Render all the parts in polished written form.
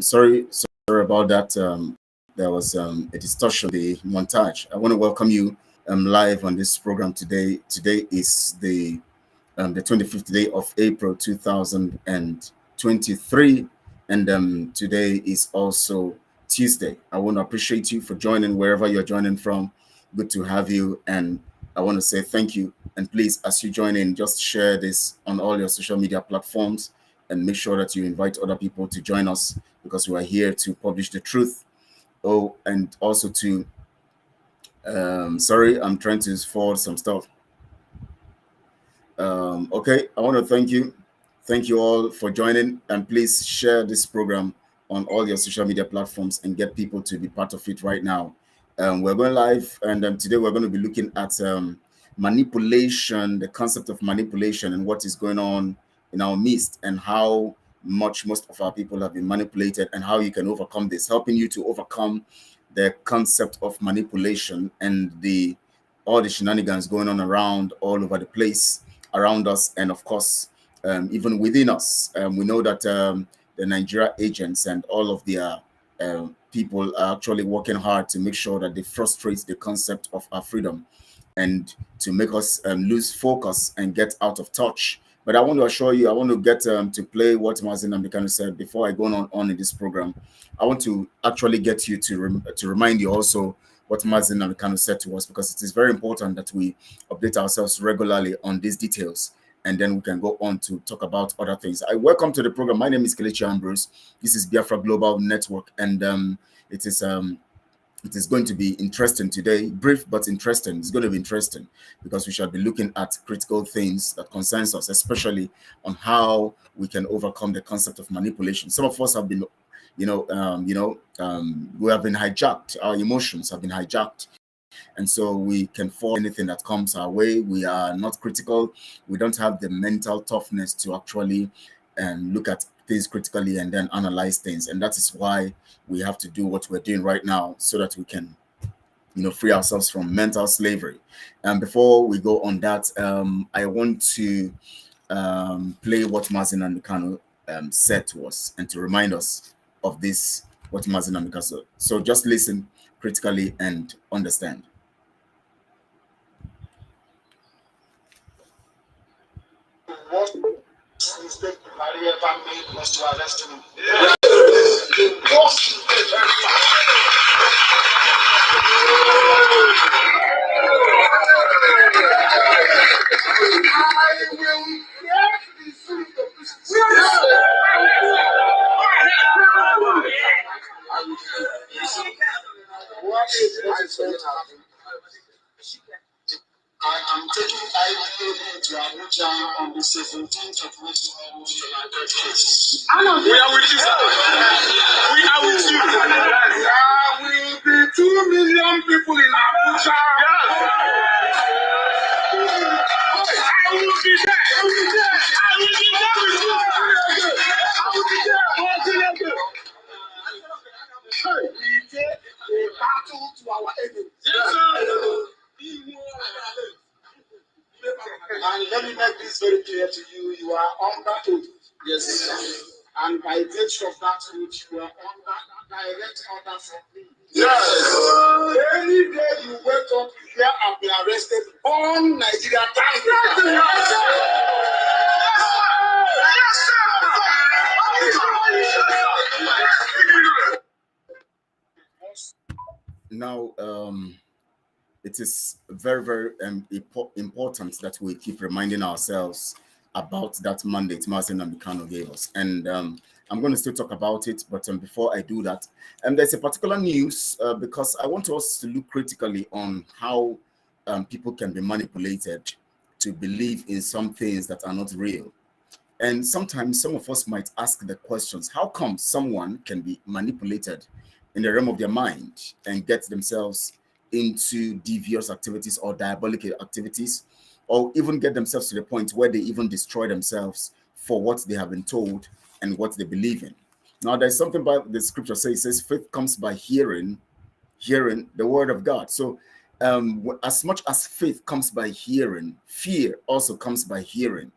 Sorry about that. There was a distortion of the montage. I want to welcome you live on this program today. Today is the 25th day of April 2023, and today is also Tuesday. I want to appreciate you for joining wherever you're joining from. Good to have you, and I want to say thank you. And please, as you join in, just share this on all your social media platforms and make sure that you invite other people to join us, because we are here to publish the truth. Oh, and also to sorry, I'm trying to forward some stuff. Okay, I want to thank you all for joining, and please share this program on all your social media platforms and get people to be part of it right now. We're going live, and today we're going to be looking at manipulation, the concept of manipulation, and what is going on in our midst, and how much most of our people have been manipulated, and how you can overcome this, helping you to overcome the concept of manipulation and all the shenanigans going on around all over the place around us, and of course even within us. We know that the Nigeria agents and all of their people are actually working hard to make sure that they frustrate the concept of our freedom and to make us lose focus and get out of touch. But I want to assure you, I want to get to play what Mazin Namdekanu said before I go on in this program. I want to actually get you to remind you also what Mazin Namdekanu said to us, because it is very important that we update ourselves regularly on these details, and then we can go on to talk about other things. I welcome to the program. My name is Kelechi Ambrose. This is Biafra Global Network, and it is going to be interesting today. Brief but interesting. It's going to be interesting because we shall be looking at critical things that concerns us, especially on how we can overcome the concept of manipulation. Some of us have been, we have been hijacked. Our emotions have been hijacked. And so we can fall anything that comes our way. We are not critical. We don't have the mental toughness to actually look at things critically and then analyze things. And that is why we have to do what we're doing right now, so that we can, free ourselves from mental slavery. And before we go on that, I want to play what Mazin Namdekanu said to us, and to remind us of this, what Mazin Namdekanu said. So just listen critically and understand. What mistake Buhari ever made was to arrest him. The worst mistake ever. I will get the suit of this. What is I am taking IPOB to Abuja on the 17th of next month to my birthday. We are with you, sir. We are with you. There will be 2 million people in Abuja. I will be there. I will be there. I will be there with you. I will be there. We take a battle to our enemies. Yes, sir. And let me make this very clear to you. You are under oath. Yes. And by virtue of that oath, you are under direct orders from me. Yes. Any day you wake up, you hear I've been arrested on Nigeria time. Now, it is very, very important that we keep reminding ourselves about that mandate Mazin Namdekanu gave us. And I'm going to still talk about it, but before I do that, there's a particular news because I want us to look critically on how people can be manipulated to believe in some things that are not real. And sometimes some of us might ask the questions, how come someone can be manipulated in the realm of their mind and get themselves into devious activities or diabolical activities, or even get themselves to the point where they even destroy themselves for what they have been told and what they believe in. Now, there's something about the scripture says, it says faith comes by hearing the word of God. So as much as faith comes by hearing, fear also comes by hearing.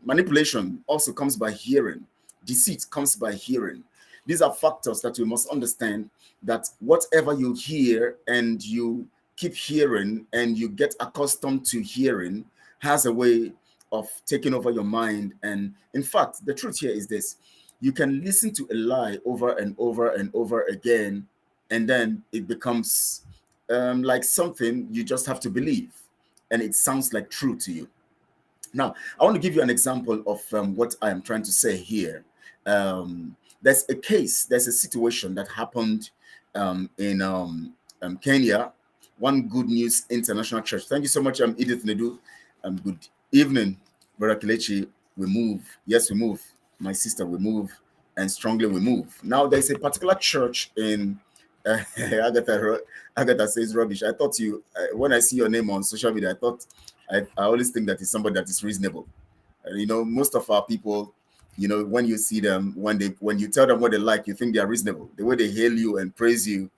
Manipulation also comes by hearing. Deceit comes by hearing. These are factors that we must understand, that whatever you hear and you keep hearing and you get accustomed to hearing has a way of taking over your mind. And in fact, the truth here is this: you can listen to a lie over and over and over again, and then it becomes like something you just have to believe, and it sounds like true to you. Now, I want to give you an example of what I am trying to say here. There's a case, there's a situation that happened in Kenya, One Good News International Church. Thank you so much, Edith Nedu. Good evening, Brother Kelechi. We move. Yes, we move. My sister, we move. And strongly we move. Now, there's a particular church in Agatha says rubbish. I thought you, when I see your name on social media, I always think that it's somebody that is reasonable. Most of our people, when you see them, when you tell them what they like, you think they are reasonable. The way they hail you and praise you,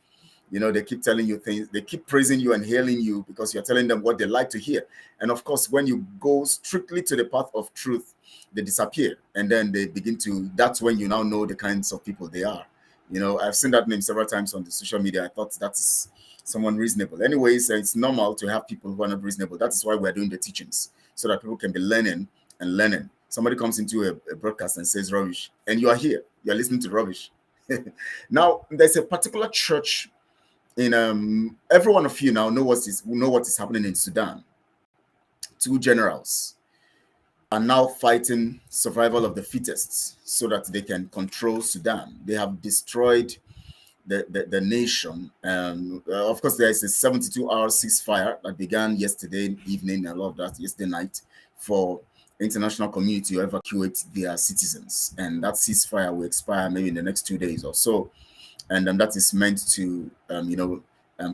they keep telling you things, they keep praising you and hailing you because you're telling them what they like to hear. And of course, when you go strictly to the path of truth, they disappear. And then they begin to, that's when you now know the kinds of people they are. I've seen that name several times on the social media. I thought that's someone reasonable. Anyways, it's normal to have people who are not reasonable. That is why we're doing the teachings, so that people can be learning and learning. Somebody comes into a broadcast and says rubbish, and you are here, you're listening to rubbish. Now, there's a particular church in every one of you now know what is happening in Sudan. Two generals are now fighting survival of the fittest so that they can control Sudan. They have destroyed the nation. Of course, there is a 72-hour ceasefire that began yesterday evening, I love that, yesterday night, for international community to evacuate their citizens. And that ceasefire will expire maybe in the next 2 days or so. And that is meant to,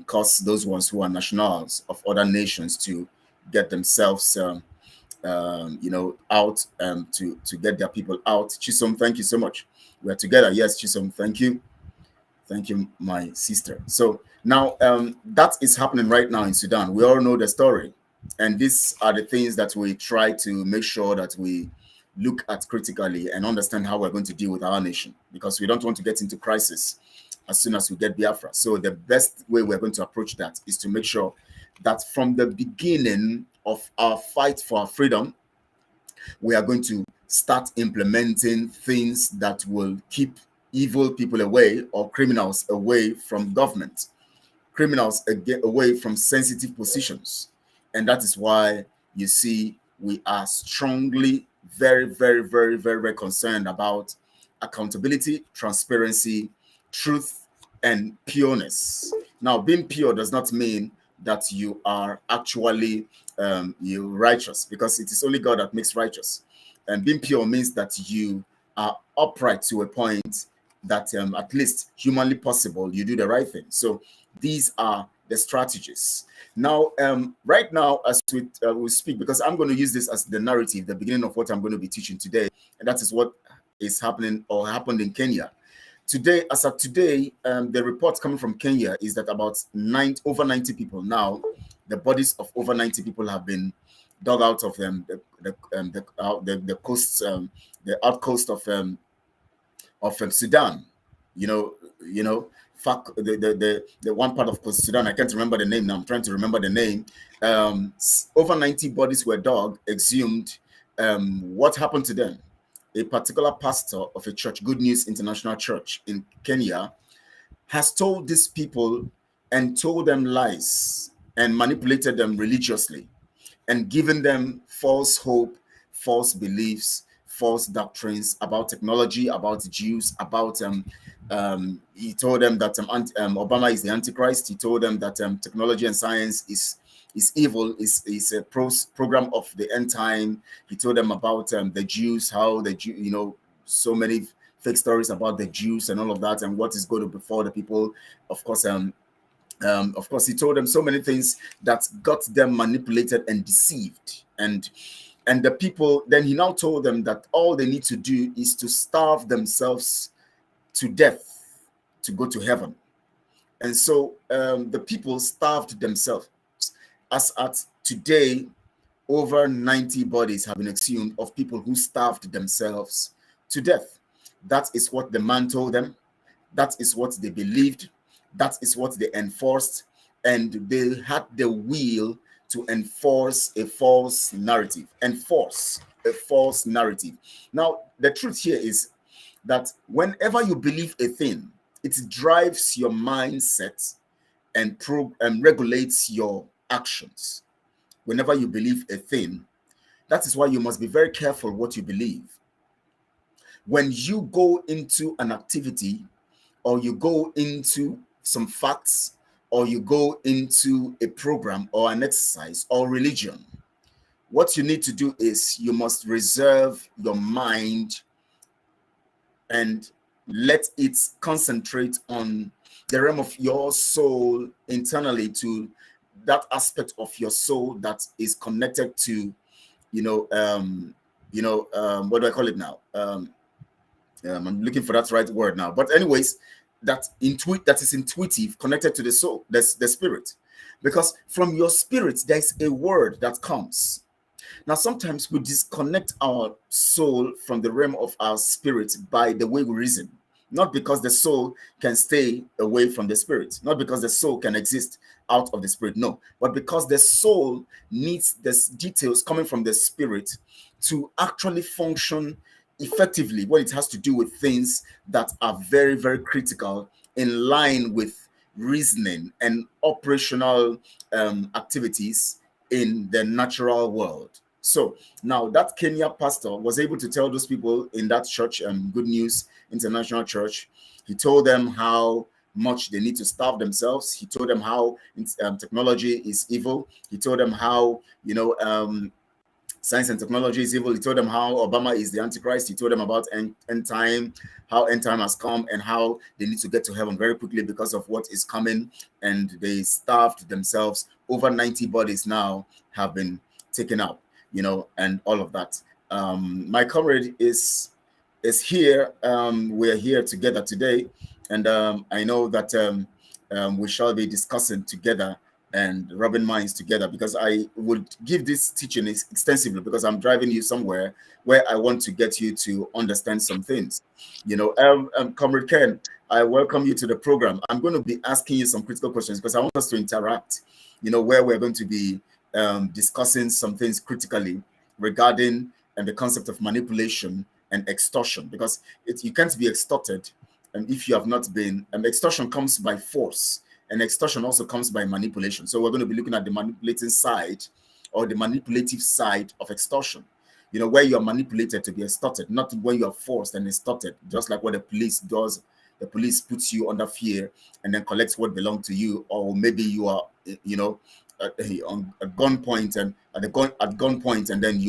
cause those ones who are nationals of other nations to get themselves out, to get their people out. Chisom, thank you so much. We're together. Yes, Chisom, thank you. Thank you, my sister. So now that is happening right now in Sudan. We all know the story. And these are the things that we try to make sure that we look at critically and understand how we're going to deal with our nation, because we don't want to get into crisis as soon as we get Biafra. So the best way we're going to approach that is to make sure that from the beginning of our fight for our freedom, we are going to start implementing things that will keep evil people away, or criminals away from government, criminals away from sensitive positions. And that is why you see we are strongly, very, very, very, very, very concerned about accountability, transparency, truth, and pureness. Now, being pure does not mean that you are actually you righteous, because it is only God that makes righteous. And being pure means that you are upright to a point that at least humanly possible, you do the right thing. So these are the strategies. Now, right now, as we speak, because I'm going to use this as the narrative, the beginning of what I'm going to be teaching today, and that is what is happening or happened in Kenya. Today, as of today, the report coming from Kenya is that about over 90 people now, the bodies of over 90 people have been dug out of the coast, the outcoast of Sudan. The one part of Sudan, I can't remember the name now. I'm trying to remember the name. Over 90 bodies were dug, exhumed. What happened to them? A particular pastor of a church, Good News International Church in Kenya, has told these people and told them lies and manipulated them religiously and given them false hope, false beliefs, false doctrines about technology, about Jews, about he told them that Obama is the Antichrist. He told them that technology and science is evil, is a program of the end time. He told them about the Jews, how the Jew, so many fake stories about the Jews and all of that, and what is going to befall the people. Of course, he told them so many things that got them manipulated and deceived. And the people, then he now told them that all they need to do is to starve themselves to death to go to heaven. And so the people starved themselves. As at today, over 90 bodies have been exhumed of people who starved themselves to death. That is what the man told them. That is what they believed. That is what they enforced. And they had the will to enforce a false narrative. Enforce a false narrative. Now, the truth here is that whenever you believe a thing, it drives your mindset and regulates your actions. Whenever you believe a thing, that is why you must be very careful what you believe. When you go into an activity, or you go into some facts, or you go into a program or an exercise or religion, what you need to do is you must reserve your mind and let it concentrate on the realm of your soul internally, to that aspect of your soul that is connected to, what do I call it now? I'm looking for that right word now. But anyways, that is intuitive, connected to the soul, the spirit. Because from your spirit, there's a word that comes. Now, sometimes we disconnect our soul from the realm of our spirit by the way we reason. Not because the soul can stay away from the spirit, not because the soul can exist out of the spirit, no, but because the soul needs the details coming from the spirit to actually function effectively when it has to do with things that are very, very critical, in line with reasoning and operational activities in the natural world. So now that Kenya pastor was able to tell those people in that church, Good News International Church, he told them how much they need to starve themselves. He told them how technology is evil. He told them how, science and technology is evil. He told them how Obama is the Antichrist. He told them about end time, how end time has come, and how they need to get to heaven very quickly because of what is coming. And they starved themselves. Over 90 bodies now have been taken out, and all of that. My comrade is here. We're here together today, and I know that we shall be discussing together and rubbing minds together, because I would give this teaching extensively, because I'm driving you somewhere where I want to get you to understand some things. Comrade Ken, I welcome you to the program. I'm going to be asking you some critical questions because I want us to interact, where we're going to be discussing some things critically regarding the concept of manipulation and extortion, because you can't be extorted if you have not been. Extortion comes by force, and extortion also comes by manipulation. So we're going to be looking at the manipulating side, or the manipulative side of extortion, where you're manipulated to be extorted, not when you're forced and extorted, just like what the police does. The police puts you under fear and then collects what belongs to you, or maybe you are, at gunpoint, and at gunpoint, and then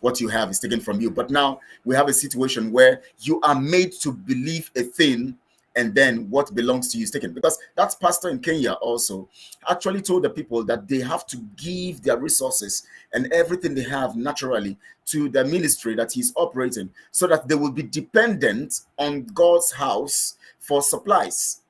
what you have is taken from you. But now we have a situation where you are made to believe a thing, and then what belongs to you is taken. Because that pastor in Kenya also actually told the people that they have to give their resources and everything they have naturally to the ministry that he's operating, so that they will be dependent on God's house for supplies.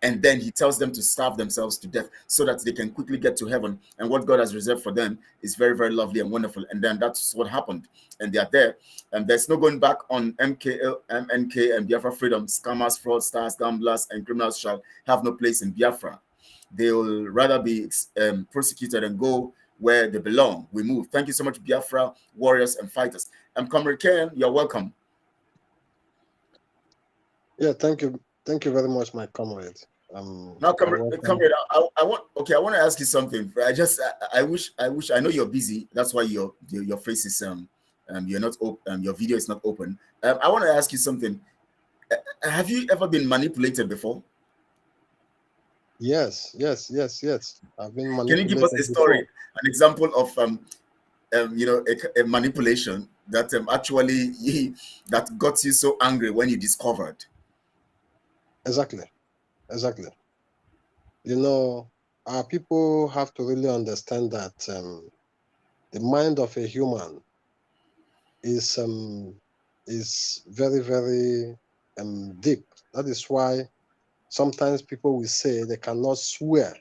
And then he tells them to starve themselves to death so that they can quickly get to heaven. And what God has reserved for them is very, very lovely and wonderful. And then that's what happened. And they are there. And there's no going back on MNK and Biafra freedom. Scammers, fraudsters, gamblers, and criminals shall have no place in Biafra. They will rather be prosecuted and go where they belong. We move. Thank you so much, Biafra warriors and fighters. Comrade Ken, you're welcome. Yeah, thank you. Thank you very much, my comrade. Now, comrade, I want to ask you something. I wish I know you're busy. That's why your face is you're not open. Your video is not open. I want to ask you something. Have you ever been manipulated before? Yes. I've been manipulated. Can you give us a story, an example of a manipulation that actually that got you so angry when you discovered? Exactly. Our people have to really understand that the mind of a human is very, very deep. That is why sometimes people will say they cannot swear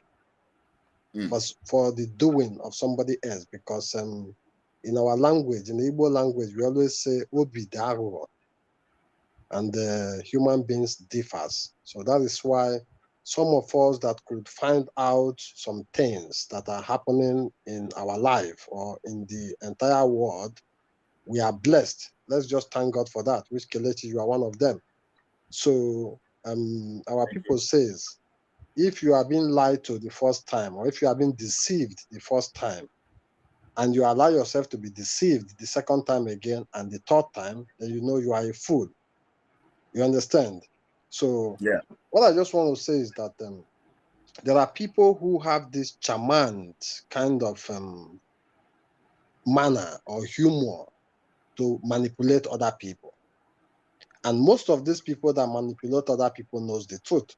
for the doing of somebody else, because in our language, in the Igbo language, we always say obi daruo. and human beings differs. So that is why some of us that could find out some things that are happening in our life or in the entire world, we are blessed. Let's just thank God for that, which Kelechi, you are one of them. So our people says, if you are being lied to the first time, or if you are being deceived the first time, and you allow yourself to be deceived the second time again and the third time, then you know you are a fool. You understand? So Yeah. what I just want to say is that there are people who have this charmant kind of manner or humor to manipulate other people. And most of these people that manipulate other people knows the truth.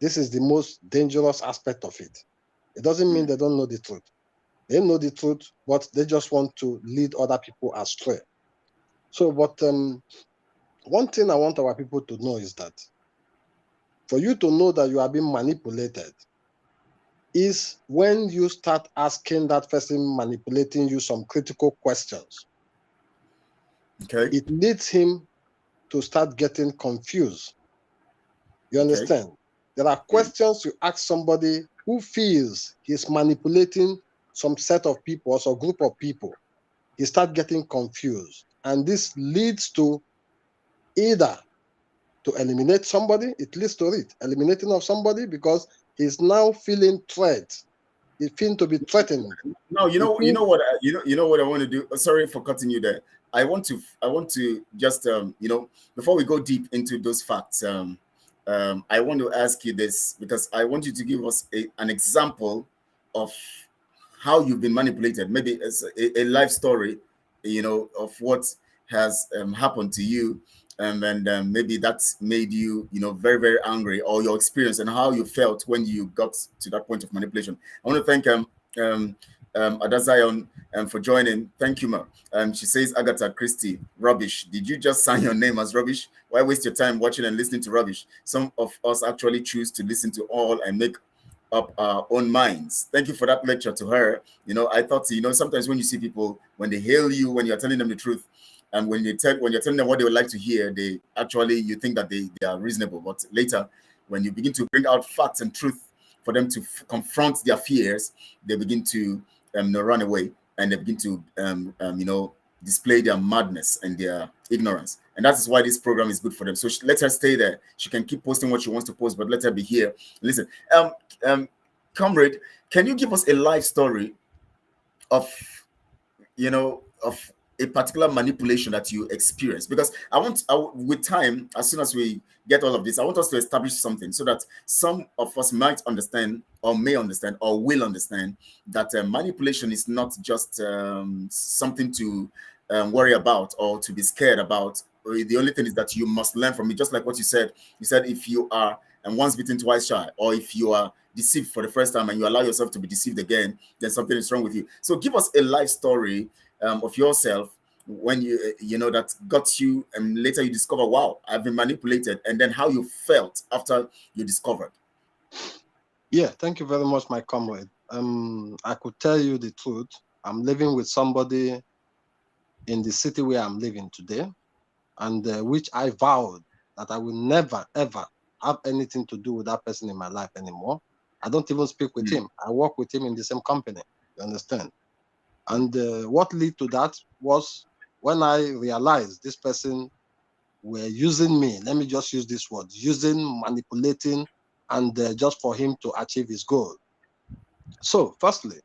This is the most dangerous aspect of it. It doesn't mean they don't know the truth. They know the truth, but they just want to lead other people astray. So, but one thing I want our people to know is that for you to know that you are being manipulated is when you start asking that person manipulating you some critical questions. Okay. It leads him to start getting confused. You Okay. understand? There are questions you ask somebody who feels he's manipulating some set of people or some group of people. He starts getting confused. And this leads to either to eliminate somebody, it leads to it, eliminating of somebody because he's now feeling threat. He feels to be threatened. No, He you feels, know what, you know what I want to do. Sorry for cutting you there. I want to just, you know, before we go deep into those facts, I want to ask you this because I want you to give us an example of how you've been manipulated. Maybe it's a life story, you know, of what has happened to you, and maybe that's made you, you know, very very angry, or your experience and how you felt when you got to that point of manipulation. I want to thank um, Adazion for joining. Thank you, ma. She says, Agatha Christie, rubbish. Did you just sign your name as rubbish? Why waste your time watching and listening to rubbish? Some of us actually choose to listen to all and make up our own minds. Thank you for that lecture to her. You know, I thought, you know, sometimes when you see people, when they hail you, when you're telling them the truth, and when you're telling them what they would like to hear, they actually, you think that they are reasonable. But later, when you begin to bring out facts and truth for them to confront their fears, they begin to run away, and they begin to you know, display their madness and their ignorance. And that is why this program is good for them. So let her stay there. She can keep posting what she wants to post, but let her be here. Listen, um, comrade, can you give us a life story of, you know, of a particular manipulation that you experience? Because with time, as soon as we get all of this, I want us to establish something so that some of us might understand, or may understand, or will understand that manipulation is not just something to worry about or to be scared about. The only thing is that you must learn from it. Just like what you said, if you are and once bitten, twice shy, or if you are deceived for the first time and you allow yourself to be deceived again, then something is wrong with you. So give us a life story of yourself when you know, that got you, and later you discover, wow, I've been manipulated, and then how you felt after you discovered. yeah, thank you very much, my comrade. I could tell you the truth. I'm living with somebody in the city where I'm living today, and which I vowed that I will never, ever have anything to do with that person in my life anymore. I don't even speak with him. I work with him in the same company. You understand? And what led to that was when I realized this person were using me. Let me just use this word: using, manipulating, and just for him to achieve his goal. So, firstly,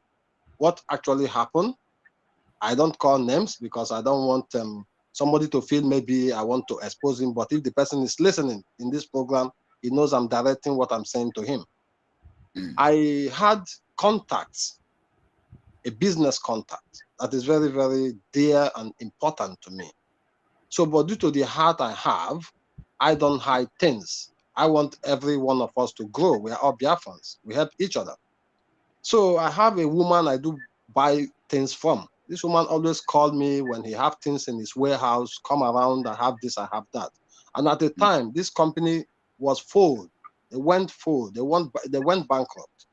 what actually happened? I don't call names because I don't want somebody to feel maybe I want to expose him. But if the person is listening in this program, he knows I'm directing what I'm saying to him. I had contacts, a business contact that is very, very dear and important to me. So, but due to the heart I have, I don't hide things. I want every one of us to grow. We are all Biafrans. We help each other. So I have a woman I do buy things from. This woman always called me when he have things in his warehouse, come around, I have this, I have that. And at the time, this company was full. They went full. They went bankrupt.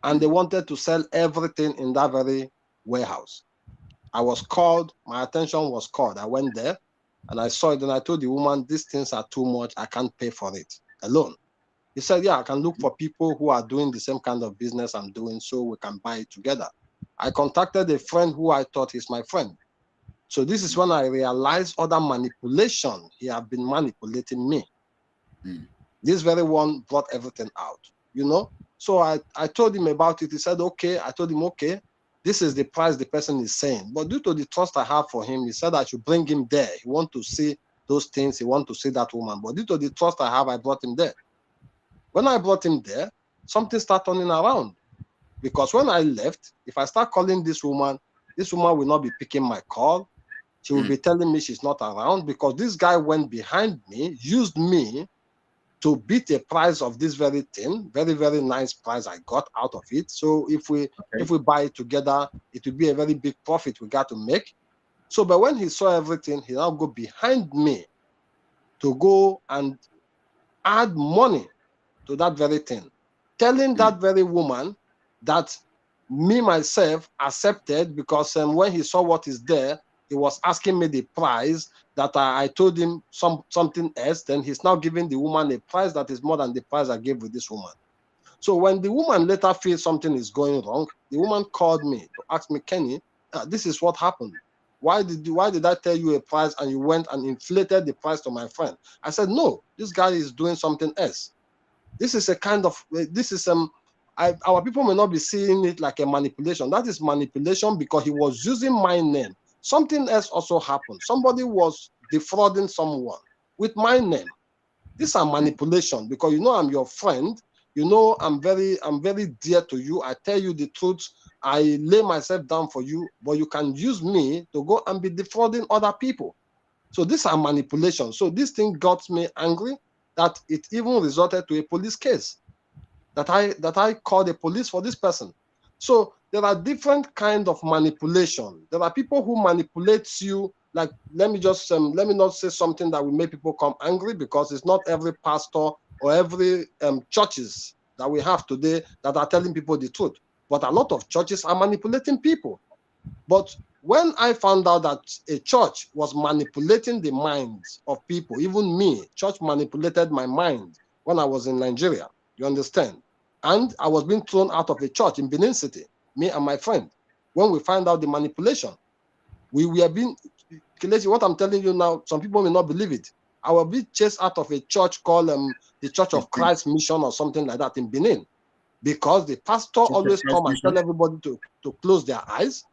And they wanted to sell everything in that very warehouse. I was called, my attention was called. I went there. And I saw it, and I told the woman, these things are too much. I can't pay for it alone. He said, yeah, I can look for people who are doing the same kind of business I'm doing so we can buy it together. I contacted a friend who I thought is my friend. So this is when I realized other manipulation. He had been manipulating me. This very one brought everything out, you know. So I told him about it. He said, okay. I told him, okay, this is the price the person is saying. But due to the trust I have for him, he said I should bring him there. He want to see those things. He want to see that woman. But due to the trust I have, I brought him there. When I brought him there, something started turning around. Because when I left, if I start calling this woman will not be picking my call. She will be telling me she's not around because this guy went behind me, used me to beat a price of this very thing, very, very nice price I got out of it. So if we buy it together, it will be a very big profit we got to make. So, but when he saw everything, he now go behind me to go and add money to that very thing, telling that very woman that me, myself, accepted because when he saw what is there, he was asking me the price that I told him something else. Then he's now giving the woman a price that is more than the price I gave with this woman. So when the woman later feels something is going wrong, the woman called me to ask me, Kenny, this is what happened. Why did I tell you a price and you went and inflated the price to my friend? I said, no, this guy is doing something else. This is a kind of, our people may not be seeing it like a manipulation. That is manipulation because he was using my name. Something else also happened. Somebody was defrauding someone with my name. These are manipulation because you know I'm your friend. You know I'm very dear to you. I tell you the truth. I lay myself down for you, but you can use me to go and be defrauding other people. So these are manipulation. So this thing got me angry that it even resulted to a police case that I called the police for this person. So there are different kinds of manipulation. There are people who manipulate you. Like, let me not say something that will make people come angry because it's not every pastor or every churches that we have today that are telling people the truth. But a lot of churches are manipulating people. But when I found out that a church was manipulating the minds of people, even me, church manipulated my mind when I was in Nigeria, you understand? And I was being thrown out of a church in Benin City, me and my friend. When we find out the manipulation, we were being, Kelechi, what I'm telling you now, some people may not believe it. I will be chased out of a church called the Church of Christ Mission or something like that in Benin, because the pastor always come and tell everybody to close their eyes.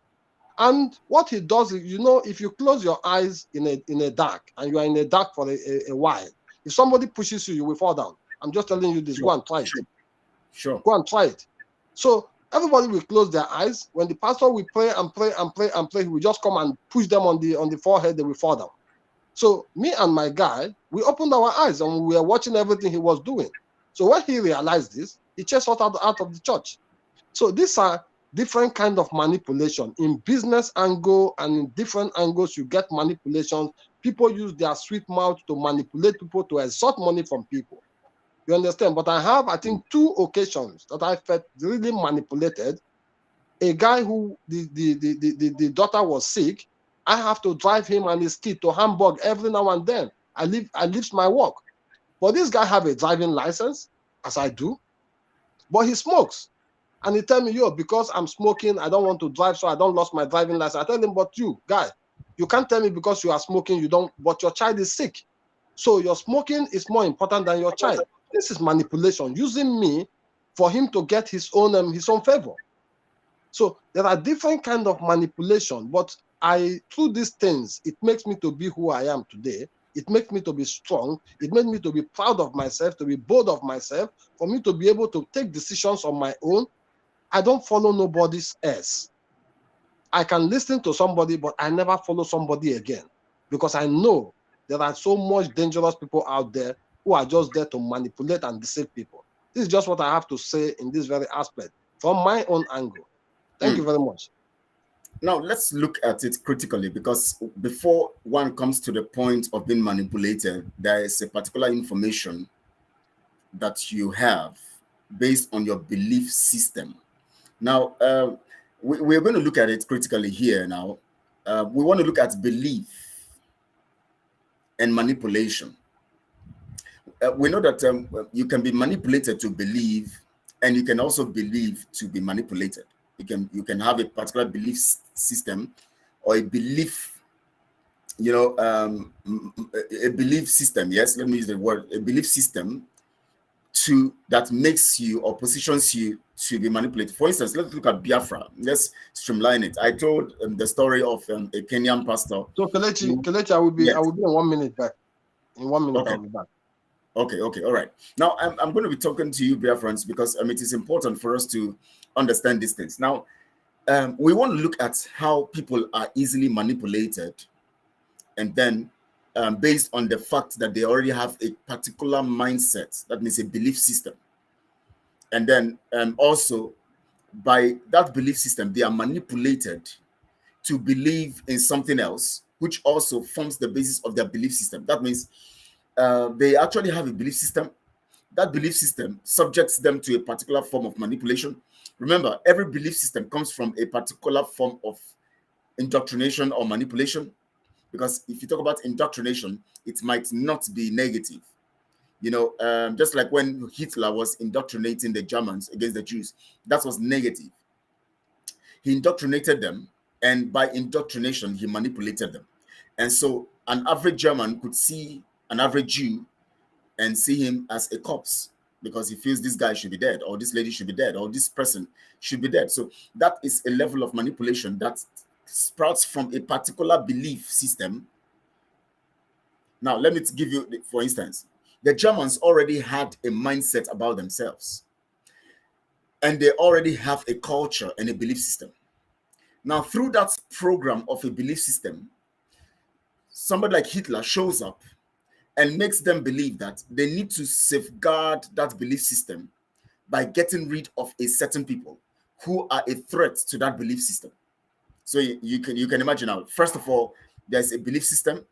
And what he does is, you know, if you close your eyes in a dark and you are in a dark for a while, if somebody pushes you, you will fall down. I'm just telling you this. Go and try it. Sure. Go and try it. So everybody will close their eyes. When the pastor will pray and pray and pray and pray, he will just come and push them on the forehead. They will fall down. So me and my guy, we opened our eyes and we were watching everything he was doing. So when he realized this, he chased us out of the church. So these are different kind of manipulation. In business angle and in different angles, you get manipulations. People use their sweet mouth to manipulate people, to extort money from people. You understand? But I have, I think, 2 occasions that I felt really manipulated. A guy who the daughter was sick, I have to drive him and his kid to Hamburg every now and then. I leave my work. But this guy have a driving license, as I do, but he smokes. And he tell me, yo, because I'm smoking, I don't want to drive, so I don't lost my driving license. I tell him, but you, guy, you can't tell me because you are smoking, but your child is sick. So your smoking is more important than your child. This is manipulation, using me for him to get his own favor. So there are different kind of manipulation, but through these things, it makes me to be who I am today. It makes me to be strong. It makes me to be proud of myself, to be bold of myself, for me to be able to take decisions on my own. I don't follow nobody's else. I can listen to somebody, but I never follow somebody again because I know there are so much dangerous people out there who are just there to manipulate and deceive people. This is just what I have to say in this very aspect from my own angle. Thank you very much. Now, let's look at it critically, because before one comes to the point of being manipulated, there is a particular information that you have based on your belief system. Now, we're going to look at it critically here now. We want to look at belief. and manipulation. We know that you can be manipulated to believe, and you can also believe to be manipulated. You can have a particular belief system, or a belief, a belief system. Yes, let me use the word, a belief system that makes you or positions you to be manipulated. For instance, let's look at Biafra. Let's streamline it. I told the story of a Kenyan pastor. So Kelechi, I will be Yes. in 1 minute back. In 1 minute, Okay. I'll be back. Okay, all right. Now I'm going to be talking to you, Biafrans, because it is important for us to understand these things. Now, we want to look at how people are easily manipulated, and then based on the fact that they already have a particular mindset, that means a belief system. And then also by that belief system, they are manipulated to believe in something else, which also forms the basis of their belief system. That means they actually have a belief system. That belief system subjects them to a particular form of manipulation. Remember, every belief system comes from a particular form of indoctrination or manipulation. Because if you talk about indoctrination, it might not be negative. Just like when Hitler was indoctrinating the Germans against the Jews, that was negative. He indoctrinated them, and by indoctrination, he manipulated them. And so an average German could see an average Jew and see him as a corpse, because he feels this guy should be dead, or this lady should be dead, or this person should be dead. So that is a level of manipulation that sprouts from a particular belief system. Now, let me give you, for instance, the Germans already had a mindset about themselves, and they already have a culture and a belief system. Now, through that program of a belief system, somebody like Hitler shows up and makes them believe that they need to safeguard that belief system by getting rid of a certain people who are a threat to that belief system. So you can imagine now, first of all, there's a belief system.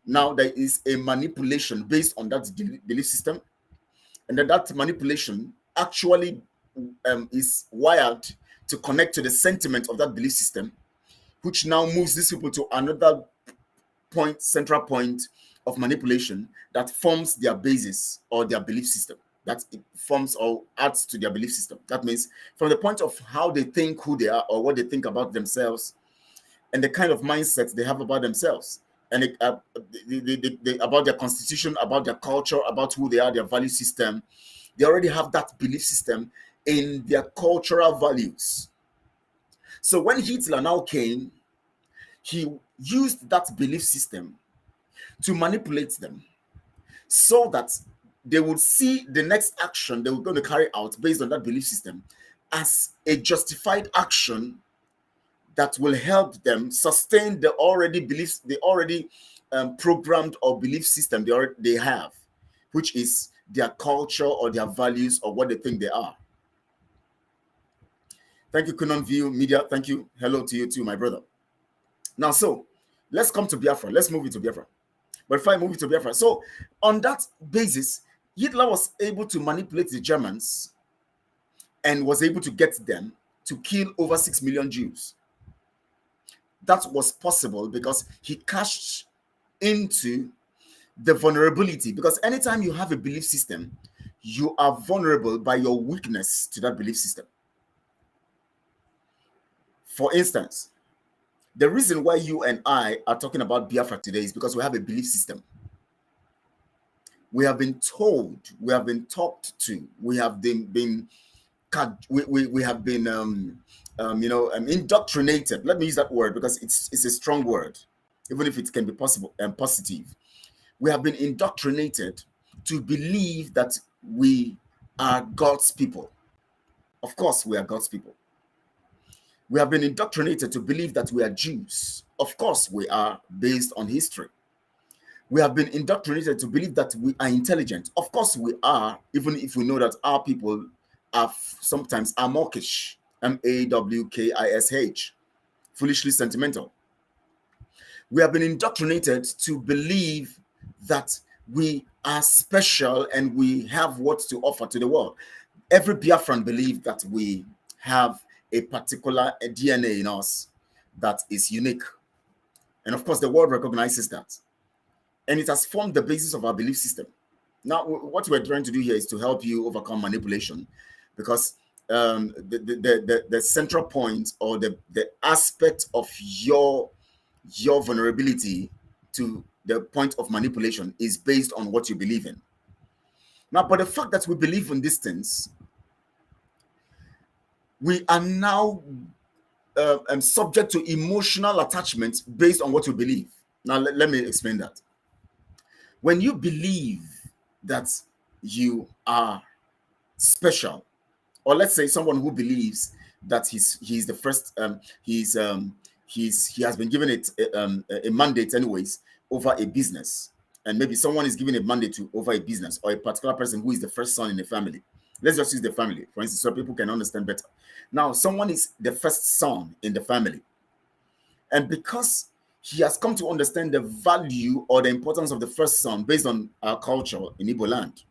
Now there is a manipulation based on that belief system. And then that manipulation actually is wired to connect to the sentiment of that belief system, which now moves these people to another central point of manipulation that forms their basis or their belief system. That it forms or adds to their belief system. That means from the point of how they think who they are, or what they think about themselves, and the kind of mindset they have about themselves, and about their constitution, about their culture, about who they are, their value system. They already have that belief system in their cultural values. So when Hitler now came, he used that belief system to manipulate them, so that they would see the next action they were going to carry out based on that belief system as a justified action that will help them sustain the already programmed or belief system they have, which is their culture or their values or what they think they are. Thank you, Kunon View Media. Thank you. Hello to you too, my brother. Now, so let's come to Biafra. Let's move into Biafra. But if I move to Biafra, so on that basis, Hitler was able to manipulate the Germans and was able to get them to kill over 6 million Jews. That was possible because he cashed into the vulnerability. Because anytime you have a belief system, you are vulnerable by your weakness to that belief system. For instance, the reason why you and I are talking about Biafra today is because we have a belief system. We have been told, we have been talked to, we have been indoctrinated. Let me use that word because it's a strong word, even if it can be possible and positive. We have been indoctrinated to believe that we are God's people. Of course, we are God's people. We have been indoctrinated to believe that we are Jews. Of course, we are, based on history. We have been indoctrinated to believe that we are intelligent. Of course, we are, even if we know that our people are sometimes mawkish, mawkish, foolishly sentimental. We have been indoctrinated to believe that we are special and we have what to offer to the world. Every Biafran believes that we have a particular DNA in us that is unique. And of course, the world recognizes that. and it has formed the basis of our belief system. Now, what we're trying to do here is to help you overcome manipulation, because the central point, or the aspect of your vulnerability to the point of manipulation is based on what you believe in. Now, but the fact that we believe in these things, we are now subject to emotional attachment based on what you believe. Now, let me explain that. When you believe that you are special, or let's say someone who believes that he's the first, he has been given a mandate anyways over a business, and maybe someone is given a mandate over a business, or a particular person who is the first son in the family. Let's just use the family, for instance, so people can understand better. Now, someone is the first son in the family, and because he has come to understand the value or the importance of the first son based on our culture in Igbo land,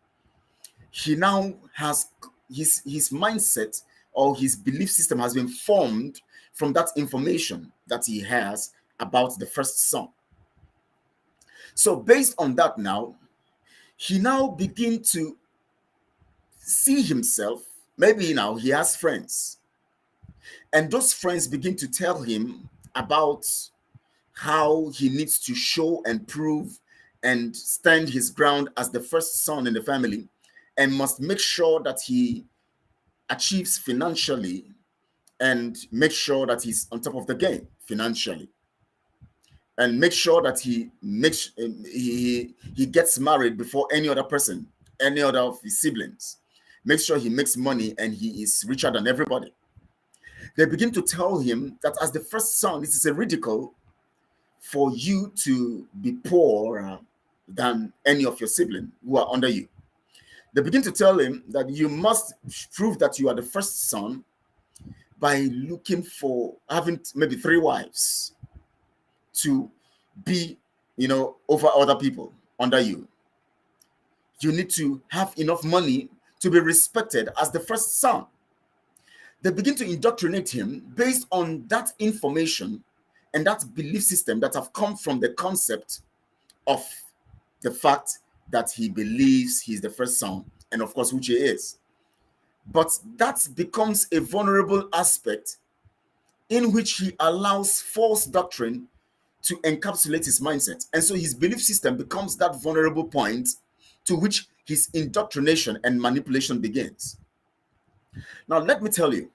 he now has his mindset, or his belief system has been formed from that information that he has about the first son. So based on that, now he now begin to see himself, maybe now he has friends, and those friends begin to tell him about how he needs to show and prove and stand his ground as the first son in the family, and must make sure that he achieves financially and make sure that he's on top of the game financially, and make sure that he gets married before any other person, any other of his siblings. Make sure he makes money and he is richer than everybody. They begin to tell him that as the first son, this is a ridicule for you to be poorer than any of your siblings who are under you. They begin to tell him that you must prove that you are the first son by looking for having maybe 3 wives to be, over other people under you. You need to have enough money to be respected as the first son. They begin to indoctrinate him based on that information and that belief system that have come from the concept of the fact that he believes he's the first son, and of course, which he is. But that becomes a vulnerable aspect in which he allows false doctrine to encapsulate his mindset. And so his belief system becomes that vulnerable point to which his indoctrination and manipulation begins. Now, let me tell you,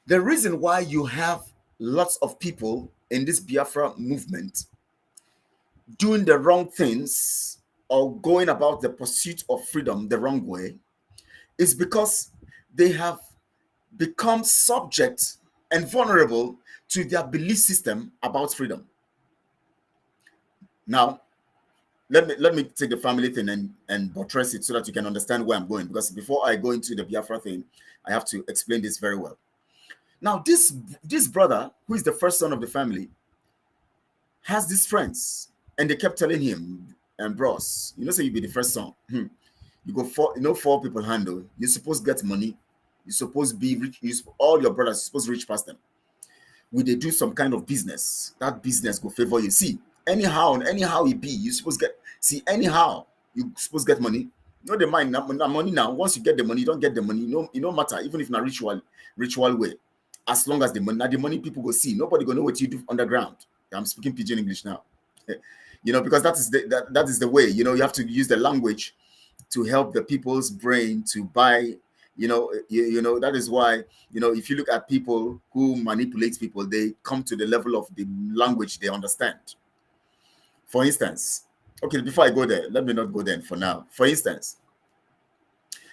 the reason why you have lots of people in this Biafra movement doing the wrong things or going about the pursuit of freedom the wrong way is because they have become subject and vulnerable to their belief system about freedom. Now, let me take the family thing and buttress it so that you can understand where I'm going, because before I go into the Biafra thing, I have to explain this very well. Now, this brother, who is the first son of the family, has these friends, and they kept telling him, and bros, say you be the first son. You go 4 people handle. You're supposed to get money. You're supposed to be rich. All your brothers are supposed to reach past them. Will they do some kind of business? That business go favor you. See, anyhow it be, you supposed to get. See, anyhow you supposed to get money. No, the mind money now. Once you get the money, you don't get the money. It don't matter. Even if not ritual way, as long as the money people go see. Nobody gonna know what you do underground. I'm speaking pidgin English now. Because that is the way. You have to use the language to help the people's brain to buy. That is why, if you look at people who manipulate people, they come to the level of the language they understand. For instance, okay, before I go there, let me not go there for now. For instance,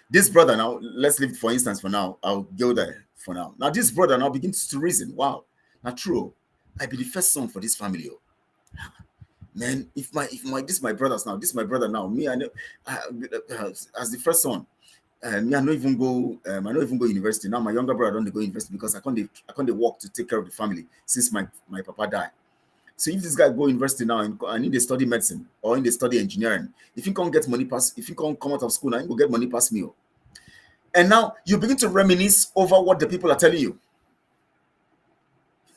this brother now, let's leave it for instance for now. I'll go there for now. Now, this brother now begins to reason, wow, not true. I be the first son for this family. Man, if my brothers now, this my brother now, me, I know, as the first son, me, I don't even go university. Now my younger brother don't go university because I can't walk to take care of the family since my papa died. So if this guy go university now and I need to study medicine or in the study engineering, if you can't get money pass, if you can't come out of school, I go get money pass me. And now you begin to reminisce over what the people are telling you.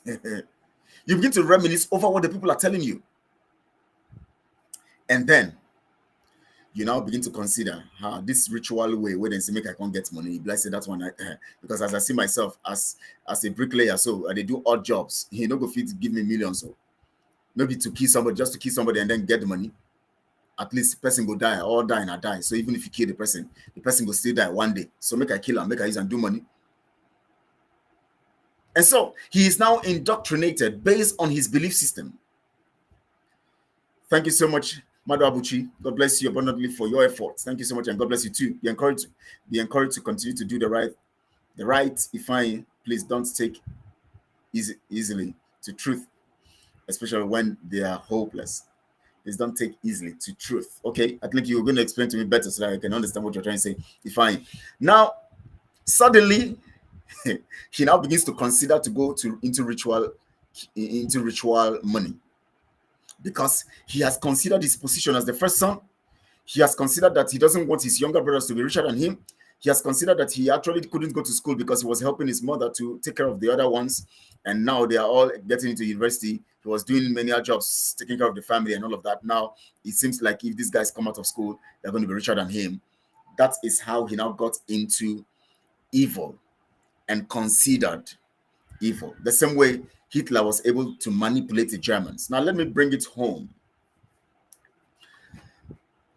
You begin to reminisce over what the people are telling you. And then you now begin to consider how this ritual way where they say make I can't get money. Like say that's one because as I see myself as a bricklayer, so they do odd jobs. He no go fit to give me millions, so maybe to kill somebody, just to kill somebody and then get the money. At least the person go die, or die and I die. So even if you kill the person will still die one day. So make I kill him, make I use and do money. And so he is now indoctrinated based on his belief system. Thank you so much, Madu Abuchi. God bless you abundantly for your efforts. Thank you so much, and God bless you too. Be encouraged to continue to do the right. If I please don't take easily to truth, especially when they are hopeless. Please don't take easily to truth. Okay, I think you're going to explain to me better so that I can understand what you're trying to say. If I now suddenly he now begins to consider to go into ritual money, because he has considered his position as the first son. He has considered that he doesn't want his younger brothers to be richer than him. He has considered that he actually couldn't go to school because he was helping his mother to take care of the other ones. And now they are all getting into university. He was doing many jobs, taking care of the family and all of that. Now it seems like if these guys come out of school, they're going to be richer than him. That is how he now got into evil and considered evil. The same way Hitler was able to manipulate the Germans. Now let me bring it home.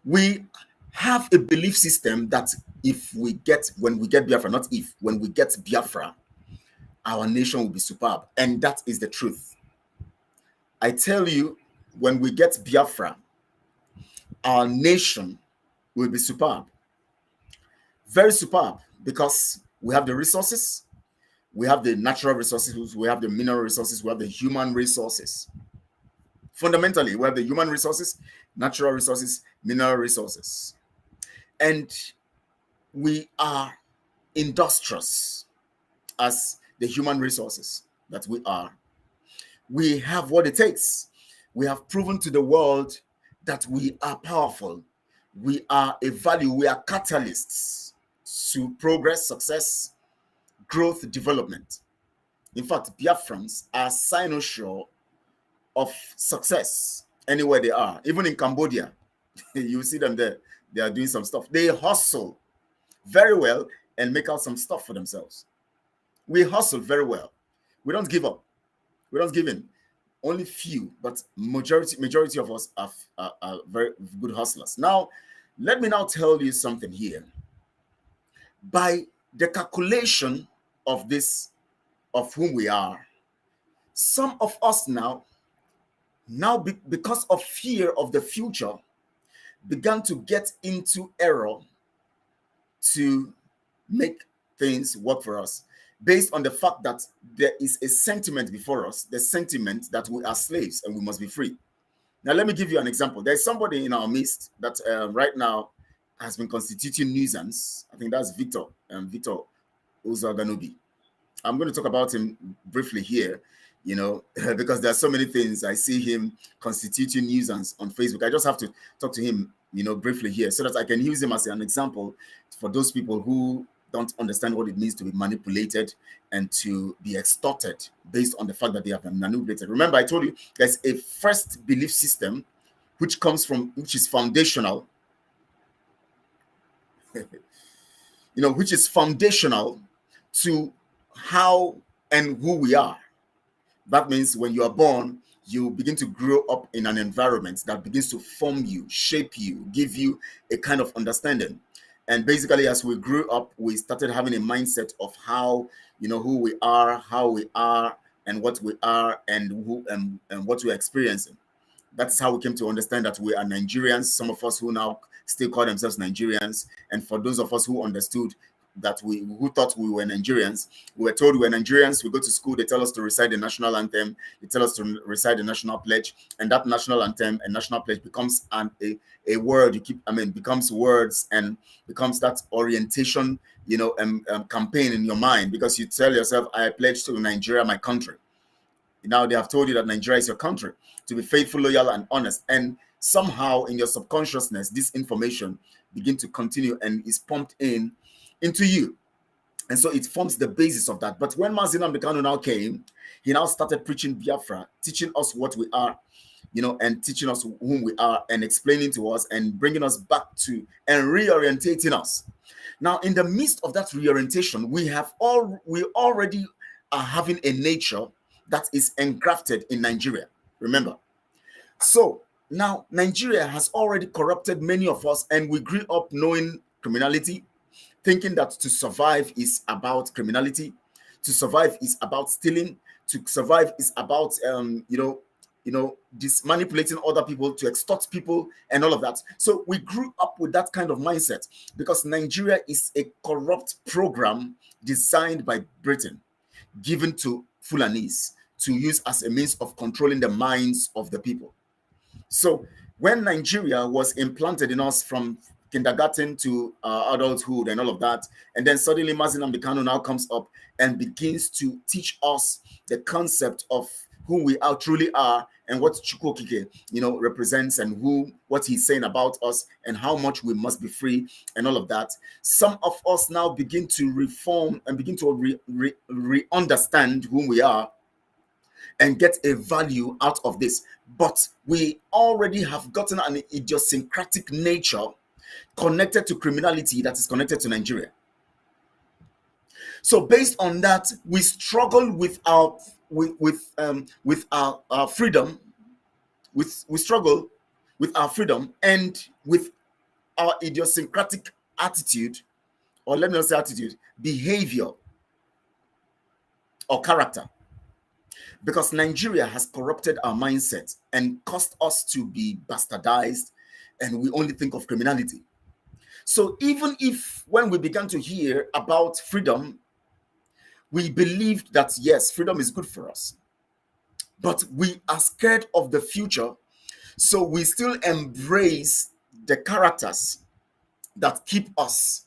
We have a belief system that when we get Biafra, not if, when we get Biafra, our nation will be superb. And that is the truth. I tell you, when we get Biafra, our nation will be superb. Very superb, because we have the resources, we have the natural resources, we have the mineral resources, we have the human resources. Fundamentally, we have the human resources, natural resources, mineral resources. And we are industrious as the human resources that we are. We have what it takes. We have proven to the world that we are powerful. We are a value. We are catalysts to progress, success, growth, development. In fact, Biafrans are cynosure of success anywhere they are. Even in Cambodia, you see them there. They are doing some stuff. They hustle very well and make out some stuff for themselves. We hustle very well. We don't give up. We don't give in. Only few, but majority of us are very good hustlers. Now, let me now tell you something here. By the calculation of this, of whom we are, some of us now because of fear of the future, began to get into error to make things work for us, based on the fact that there is a sentiment before us, the sentiment that we are slaves and we must be free. Now, let me give you an example. There's somebody in our midst that right now has been constituting nuisance. I think that's Victor Uzaganobi. I'm going to talk about him briefly here, because there are so many things. I see him constituting nuisance on Facebook. I just have to talk to him, briefly here, so that I can use him as an example for those people who don't understand what it means to be manipulated and to be extorted based on the fact that they have been manipulated. Remember, I told you there's a first belief system which is foundational, which is foundational to how and who we are. That means when you are born, you begin to grow up in an environment that begins to form you, shape you, give you a kind of understanding. And basically, as we grew up, we started having a mindset of how, who we are, how we are, and what we are, and who and what we're experiencing. That's how we came to understand that we are Nigerians. Some of us who now still call themselves Nigerians, and for those of us who understood that who thought we were Nigerians, we were told we were Nigerians. We go to school, they tell us to recite the national anthem, they tell us to recite the national pledge, and that national anthem and national pledge becomes a word becomes words and becomes that orientation, campaign in your mind, because you tell yourself, I pledge to Nigeria, my country. Now they have told you that Nigeria is your country, to be faithful, loyal, and honest. And somehow in your subconsciousness, this information begin to continue and is pumped into you. And so it forms the basis of that. But when Mazi Nnamdi Kanu now came, he now started preaching Biafra, teaching us what we are. and teaching us whom we are and explaining to us and bringing us back to and reorientating us. Now, in the midst of that reorientation, we already are having a nature that is engrafted in Nigeria. Remember. So now Nigeria has already corrupted many of us, and we grew up knowing criminality, thinking that to survive is about criminality, to survive is about stealing, to survive is about this manipulating other people to extort people and all of that. So we grew up with that kind of mindset because Nigeria is a corrupt program designed by Britain, given to Fulanese to use as a means of controlling the minds of the people. So when Nigeria was implanted in us from kindergarten to adulthood and all of that, and then suddenly Mazi Nnamdi Kanu now comes up and begins to teach us the concept of who we are truly are and what Chukwu Okike, represents and what he's saying about us and how much we must be free and all of that. Some of us now begin to reform and begin to re-understand who we are and get a value out of this. But we already have gotten an idiosyncratic nature connected to criminality that is connected to Nigeria. So based on that, we struggle with our freedom. We struggle with our freedom and with our idiosyncratic attitude, or let me not say attitude, behavior or character. Because Nigeria has corrupted our mindset and caused us to be bastardized, and we only think of criminality. So even if when we began to hear about freedom, we believed that yes, freedom is good for us, but we are scared of the future, so we still embrace the characters that keep us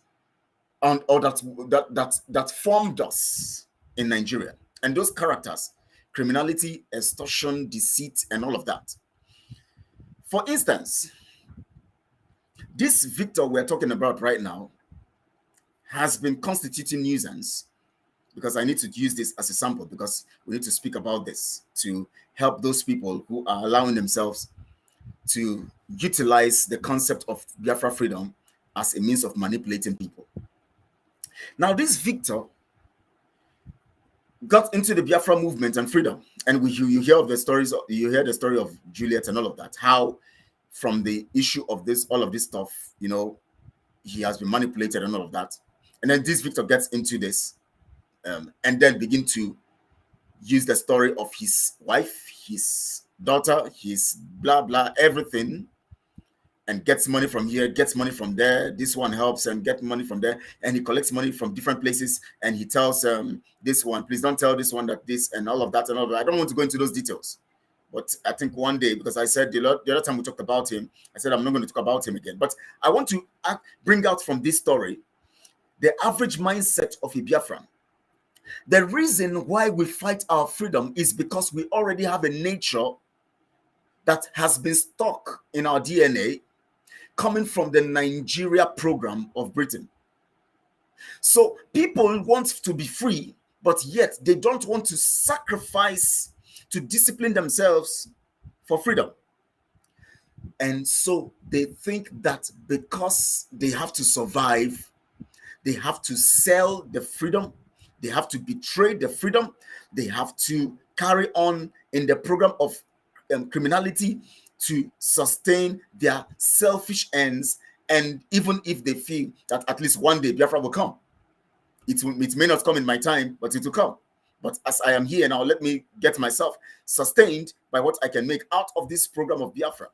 on, or that formed us in Nigeria. And those characters: criminality, extortion, deceit, and all of that. For instance, this Victor we're talking about right now has been constituting nuisance, because I need to use this as a sample, because we need to speak about this to help those people who are allowing themselves to utilize the concept of Biafra freedom as a means of manipulating people. Now, this Victor got into the Biafra movement and freedom, and you hear the story of Juliet and all of that, how from the issue of all of this stuff, he has been manipulated and all of that. And then this Victor gets into this and then begin to use the story of his wife, his daughter, his blah blah, everything, and gets money from here, gets money from there. This one helps and get money from there, and he collects money from different places, and he tells this one, please don't tell this one that this and all of that and all of that. I don't want to go into those details, but I think one day, because I said the other time we talked about him, I said I'm not going to talk about him again. But I want to bring out from this story the average mindset of a Biafran. The reason why we fight our freedom is because we already have a nature that has been stuck in our DNA, coming from the Nigeria program of Britain. So people want to be free, but yet they don't want to sacrifice to discipline themselves for freedom. And so they think that because they have to survive, they have to sell the freedom, they have to betray the freedom, they have to carry on in the program of criminality to sustain their selfish ends. And even if they feel that at least one day Biafra will come, it may not come in my time, but it will come. But as I am here now, let me get myself sustained by what I can make out of this program of Biafra.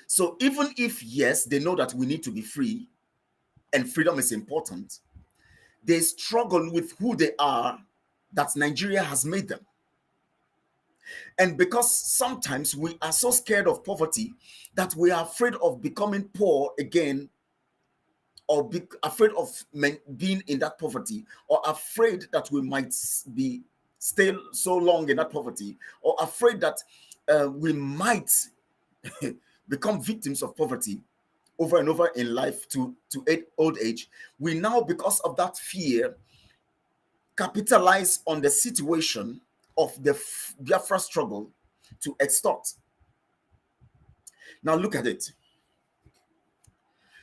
So even if, yes, they know that we need to be free and freedom is important, they struggle with who they are that Nigeria has made them. And because sometimes we are so scared of poverty that we are afraid of becoming poor again, or afraid of being in that poverty, or afraid that we might stay so long in that poverty, or afraid that we might become victims of poverty over and over in life to old age. We now, because of that fear, capitalize on the situation of the Biafra struggle to extort. Now look at it.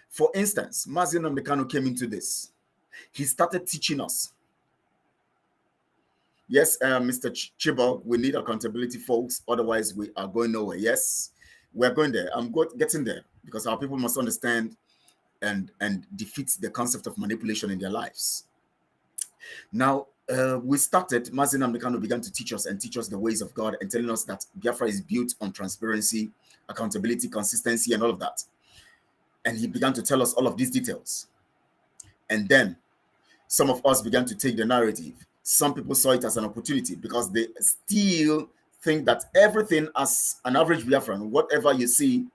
For instance, Mazi Nnamdi Kanu came into this. He started teaching us. Yes, Mr. Chibok, we need accountability, folks. Otherwise, we are going nowhere. Yes, we're going there. I'm getting there because our people must understand and defeat the concept of manipulation in their lives. Now, we started, Mazi Nnamdi Kanu began to teach us the ways of God and telling us that Biafra is built on transparency, accountability, consistency, and all of that. And he began to tell us all of these details. And then some of us began to take the narrative. Some people saw it as an opportunity because they still think that everything, as an average Biafran, whatever you see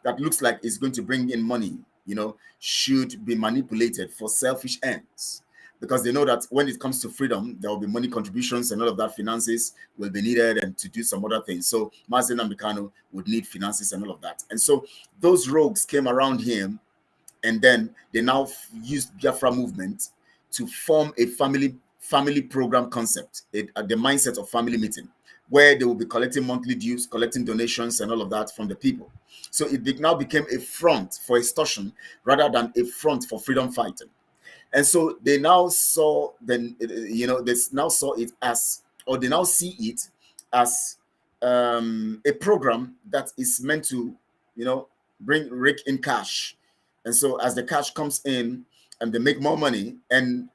that looks like is going to bring in money, should be manipulated for selfish ends. Because they know that when it comes to freedom, there will be money contributions and all of that, finances will be needed and to do some other things. So Mazi Nnamdi Kanu would need finances and all of that. And so those rogues came around him, and then they now used Biafra movement to form a family program concept, the mindset of family meeting, where they will be collecting monthly dues, collecting donations and all of that from the people. So it now became a front for extortion rather than a front for freedom fighting. And so they now saw they now saw it as, or they now see it as a program that is meant to, rake in cash. And so as the cash comes in and they make more money, and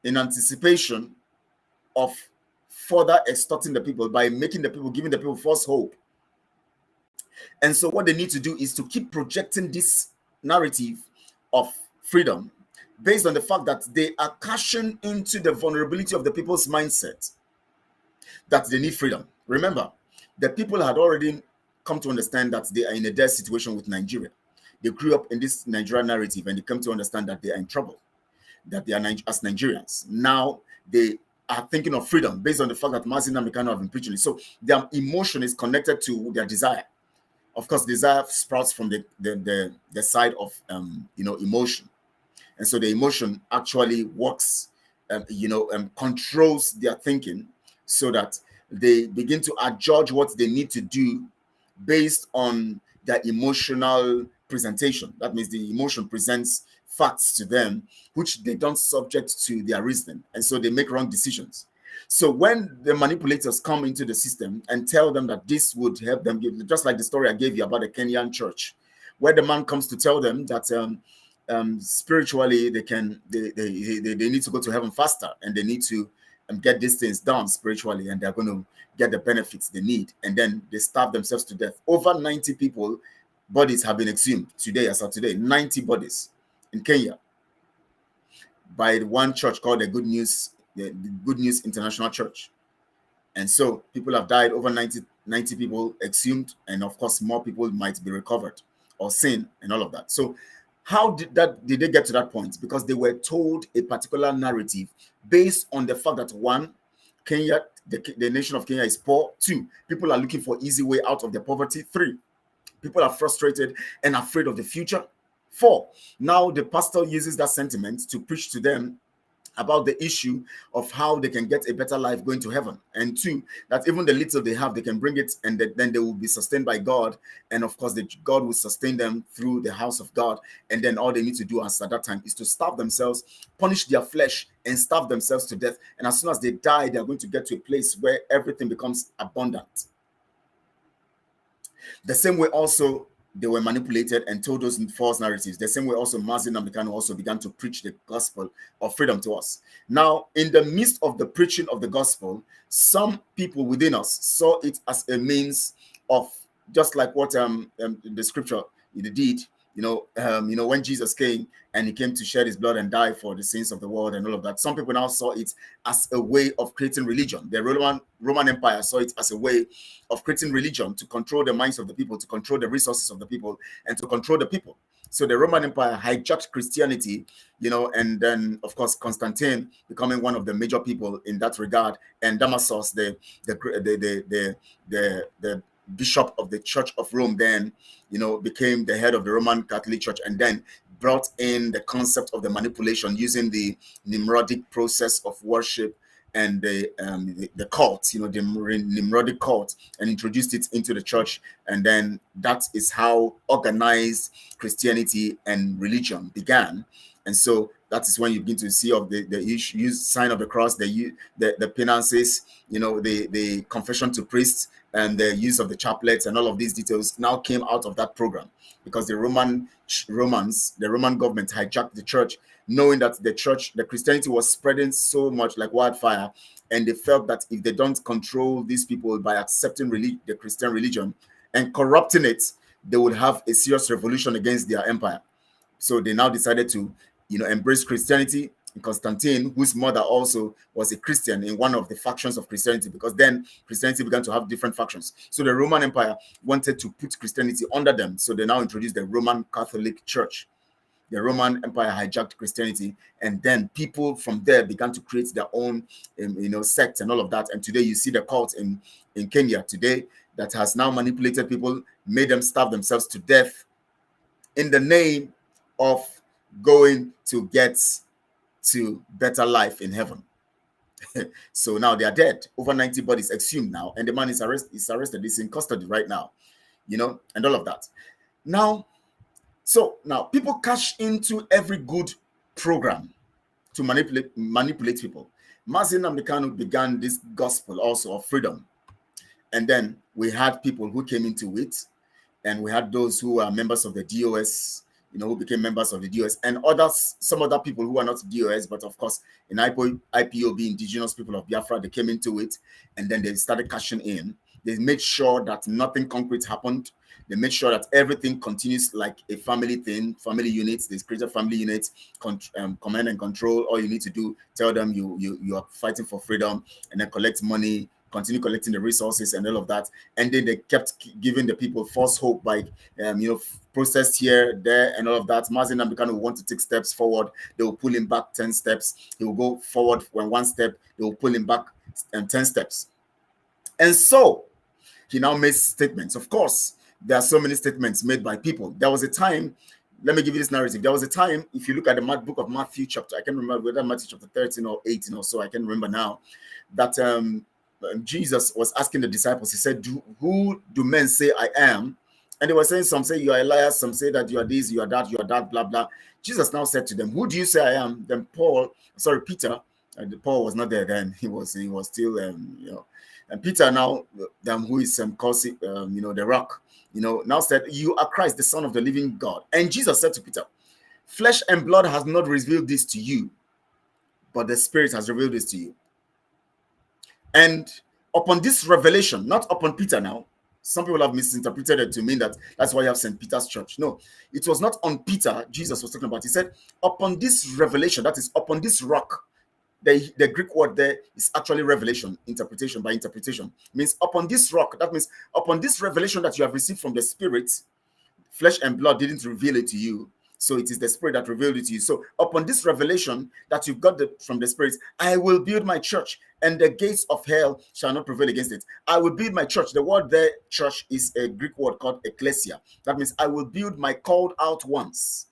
in anticipation of further extorting the people by giving the people false hope. And so what they need to do is to keep projecting this narrative of freedom based on the fact that they are cashing into the vulnerability of the people's mindset that they need freedom. Remember, the people had already come to understand that they are in a dire situation with Nigeria. They grew up in this Nigerian narrative and they come to understand that they are in trouble, that they are as Nigerians. Now they are thinking of freedom based on the fact that Mazi Nnamdi Kanu have been preaching it. So their emotion is connected to their desire. Of course, desire sprouts from the side of emotion. And so the emotion actually works, controls their thinking so that they begin to adjudge what they need to do based on their emotional presentation. That means the emotion presents facts to them, which they don't subject to their reasoning. And so they make wrong decisions. So when the manipulators come into the system and tell them that this would help them, just like the story I gave you about the Kenyan church, where the man comes to tell them that spiritually they need to go to heaven faster, and they need to get these things done spiritually, and they're going to get the benefits they need, and then they starve themselves to death. Over 90 people bodies have been exhumed today, as of today, 90 bodies in Kenya by one church called the Good News International Church. And so people have died, over 90 people exhumed, and of course more people might be recovered or seen and all of that. So how did they get to that point? Because they were told a particular narrative based on the fact that, one, Kenya, the nation of Kenya is poor. Two, people are looking for easy way out of their poverty. Three, people are frustrated and afraid of the future. Four, now the pastor uses that sentiment to preach to them about the issue of how they can get a better life going to heaven. And two, that even the little they have, they can bring it, and then they will be sustained by God. And of course, God will sustain them through the house of God. And then all they need to do at that time is to starve themselves, punish their flesh, and starve themselves to death. And as soon as they die, they are going to get to a place where everything becomes abundant. The same way also, they were manipulated and told those false narratives. The same way also, Mazi Nnamdi Kanu also began to preach the gospel of freedom to us. Now, in the midst of the preaching of the gospel, some people within us saw it as a means of, just like what the scripture did, when Jesus came and he came to shed his blood and die for the sins of the world and all of that. Some people now saw it as a way of creating religion. The Roman Empire saw it as a way of creating religion to control the minds of the people, to control the resources of the people, and to control the people. So the Roman Empire hijacked Christianity, and then of course Constantine becoming one of the major people in that regard, and Damasus, the bishop of the Church of Rome, then became the head of the Roman Catholic Church, and then brought in the concept of the manipulation using the Nimrodic process of worship and the cult, the Nimrodic cult, and introduced it into the church. And then that is how organized Christianity and religion began. And so that is when you begin to see of the use sign of the cross, the penances, the confession to priests, and the use of the chaplets, and all of these details now came out of that program, because the Roman government hijacked the church, knowing that the Christianity was spreading so much like wildfire, and they felt that if they don't control these people by accepting the Christian religion and corrupting it, they would have a serious revolution against their empire. So they now decided to, embrace Christianity. And Constantine, whose mother also was a Christian in one of the factions of Christianity, because then Christianity began to have different factions. So the Roman Empire wanted to put Christianity under them. So they now introduced the Roman Catholic Church. The Roman Empire hijacked Christianity, and then people from there began to create their own, sects and all of that. And today you see the cult in Kenya today that has now manipulated people, made them starve themselves to death in the name of going to get to better life in heaven. So now they are dead. Over 90 bodies exhumed now, and the man is arrested. He's in custody right now, and all of that. Now people cash into every good program to manipulate people. Mazi Nnamdi Kanu began this gospel also of freedom, and then we had people who came into it, and we had those who are members of the DOS, who became members of the DOS, and some other people who are not DOS, but of course in IPOB, indigenous people of Biafra, they came into it, and then they started cashing in. They made sure that nothing concrete happened. They made sure that everything continues like a family thing, family units. They created family units, command and control. All you need to do, tell them you are fighting for freedom, and then collect money, continue collecting the resources and all of that. And then they kept giving the people false hope by, protest here, there, and all of that. Mazi Nnamdi Kanu will want to take steps forward. They will pull him back 10 steps. He will go forward one step. They will pull him back 10 steps. And so he now makes statements. Of course, there are so many statements made by people. There was a time, let me give you this narrative. There was a time, if you look at the book of Matthew chapter, I can't remember whether Matthew chapter 13 or 18 or so, I can't remember now, that Jesus was asking the disciples, he said, who do men say I am? And they were saying, some say you are Elias, some say that you are this, you are that, blah, blah. Jesus now said to them, who do you say I am? Then Peter, Paul was not there then, he was still, and Peter now, who is called, the rock, now said, you are Christ, the Son of the living God. And Jesus said to Peter, flesh and blood has not revealed this to you, but the Spirit has revealed this to you. And upon this revelation, not upon Peter now, some people have misinterpreted it to mean that that's why you have St. Peter's Church. No, it was not on Peter Jesus was talking about. He said, upon this revelation, that is upon this rock. The Greek word there is actually revelation, interpretation by interpretation. It means upon this rock. That means upon this revelation that you have received from the Spirit, flesh and blood didn't reveal it to you. So it is the Spirit that revealed it to you. So upon this revelation that you've got from the Spirit, I will build my church, and the gates of hell shall not prevail against it. I will build my church. The word there, church, is a Greek word called ecclesia. That means I will build my called out ones.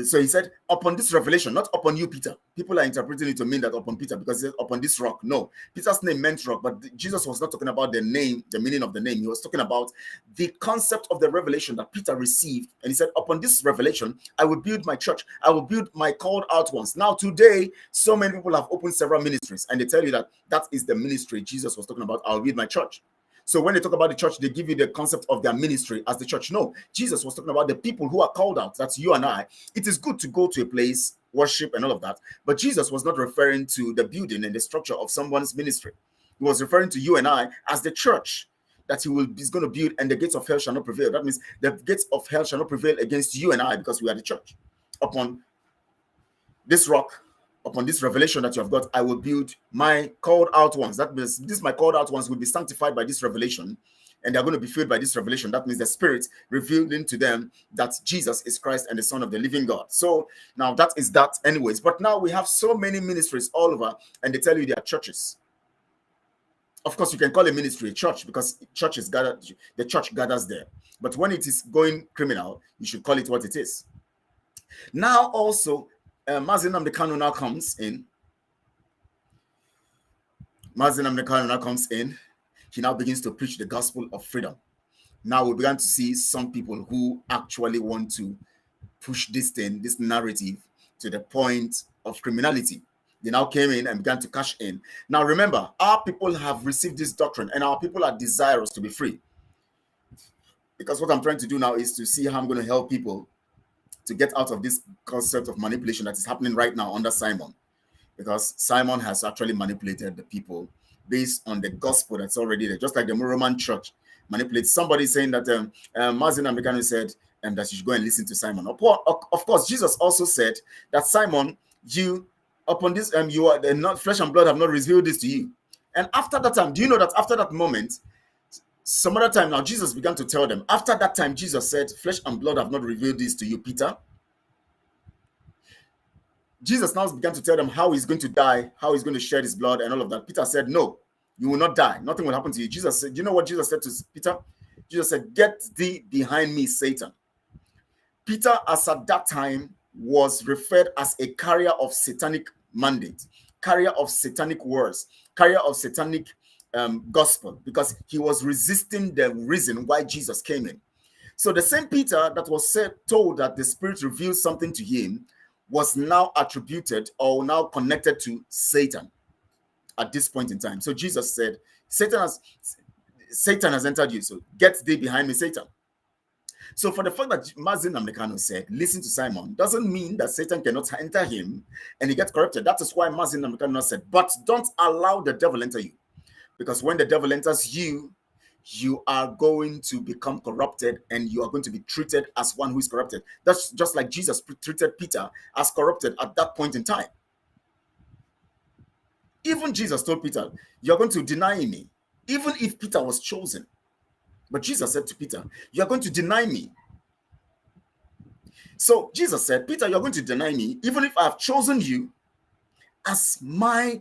So he said, upon this revelation, not upon you, Peter. People are interpreting it to mean that upon Peter, because he said upon this rock. No, Peter's name meant rock, but Jesus was not talking about the name, the meaning of the name. He was talking about the concept of the revelation that Peter received. And he said, upon this revelation, I will build my church. I will build my called out ones. Now, today, so many people have opened several ministries, and they tell you that that is the ministry Jesus was talking about. I'll build my church. So when they talk about the church, they give you the concept of their ministry as the church. No, Jesus was talking about the people who are called out. That's you and I. It is good to go to a place, worship and all of that. But Jesus was not referring to the building and the structure of someone's ministry. He was referring to you and I as the church that he's going to build, and the gates of hell shall not prevail. That means the gates of hell shall not prevail against you and I, because we are the church. Upon this rock, upon this revelation that you have got, I will build my called out ones. That means my called out ones will be sanctified by this revelation, and they're going to be filled by this revelation. That means the Spirit revealing to them that Jesus is Christ and the Son of the living God. So now that is that anyways. But now we have so many ministries all over, and they tell you they are churches. Of course, you can call a ministry a church, because churches gather, the church gathers there. But when it is going criminal, you should call it what it is. Now also, Mazi Nnamdi Kanu now comes in, Mazi Nnamdi Kanu now comes in. He now begins to preach the gospel of freedom. Now we began to see some people who actually want to push this thing, this narrative, to the point of criminality. They now came in and began to cash in. Now remember, our people have received this doctrine and our people are desirous to be free. Because what I'm trying to do now is to see how I'm going to help people to get out of this concept of manipulation that is happening right now under Simon. Because Simon has actually manipulated the people based on the gospel that's already there. Just like the Roman church manipulates somebody saying that Mazi Nnamdi Kanu said that you should go and listen to Simon. Of course, Jesus also said that Simon, you upon this you are not flesh and blood have not revealed this to you. And after that time, do you know that after that moment, some other time now, Jesus began to tell them, after that time, Jesus said, flesh and blood have not revealed this to you, Peter. Jesus now began to tell them how he's going to die, how he's going to shed his blood and all of that. Peter said, no, you will not die. Nothing will happen to you. Jesus said, you know what Jesus said to Peter? Jesus said, get thee behind me, Satan. Peter, as at that time, was referred as a carrier of satanic mandate, carrier of satanic words, carrier of satanic gospel, because he was resisting the reason why Jesus came in. So the same Peter that was told that the Spirit revealed something to him was now attributed or now connected to Satan at this point in time. So Jesus said, Satan has entered you, so get thee behind me, Satan. So for the fact that Mazi Nnamdi Kanu said, listen to Simon, doesn't mean that Satan cannot enter him and he gets corrupted. That is why Mazi Nnamdi Kanu said, but don't allow the devil enter you. Because when the devil enters you, you are going to become corrupted and you are going to be treated as one who is corrupted. That's just like Jesus treated Peter as corrupted at that point in time. Even Jesus told Peter, you're going to deny me, even if Peter was chosen. But Jesus said to Peter, you're going to deny me. So Jesus said, Peter, you're going to deny me, even if I have chosen you as my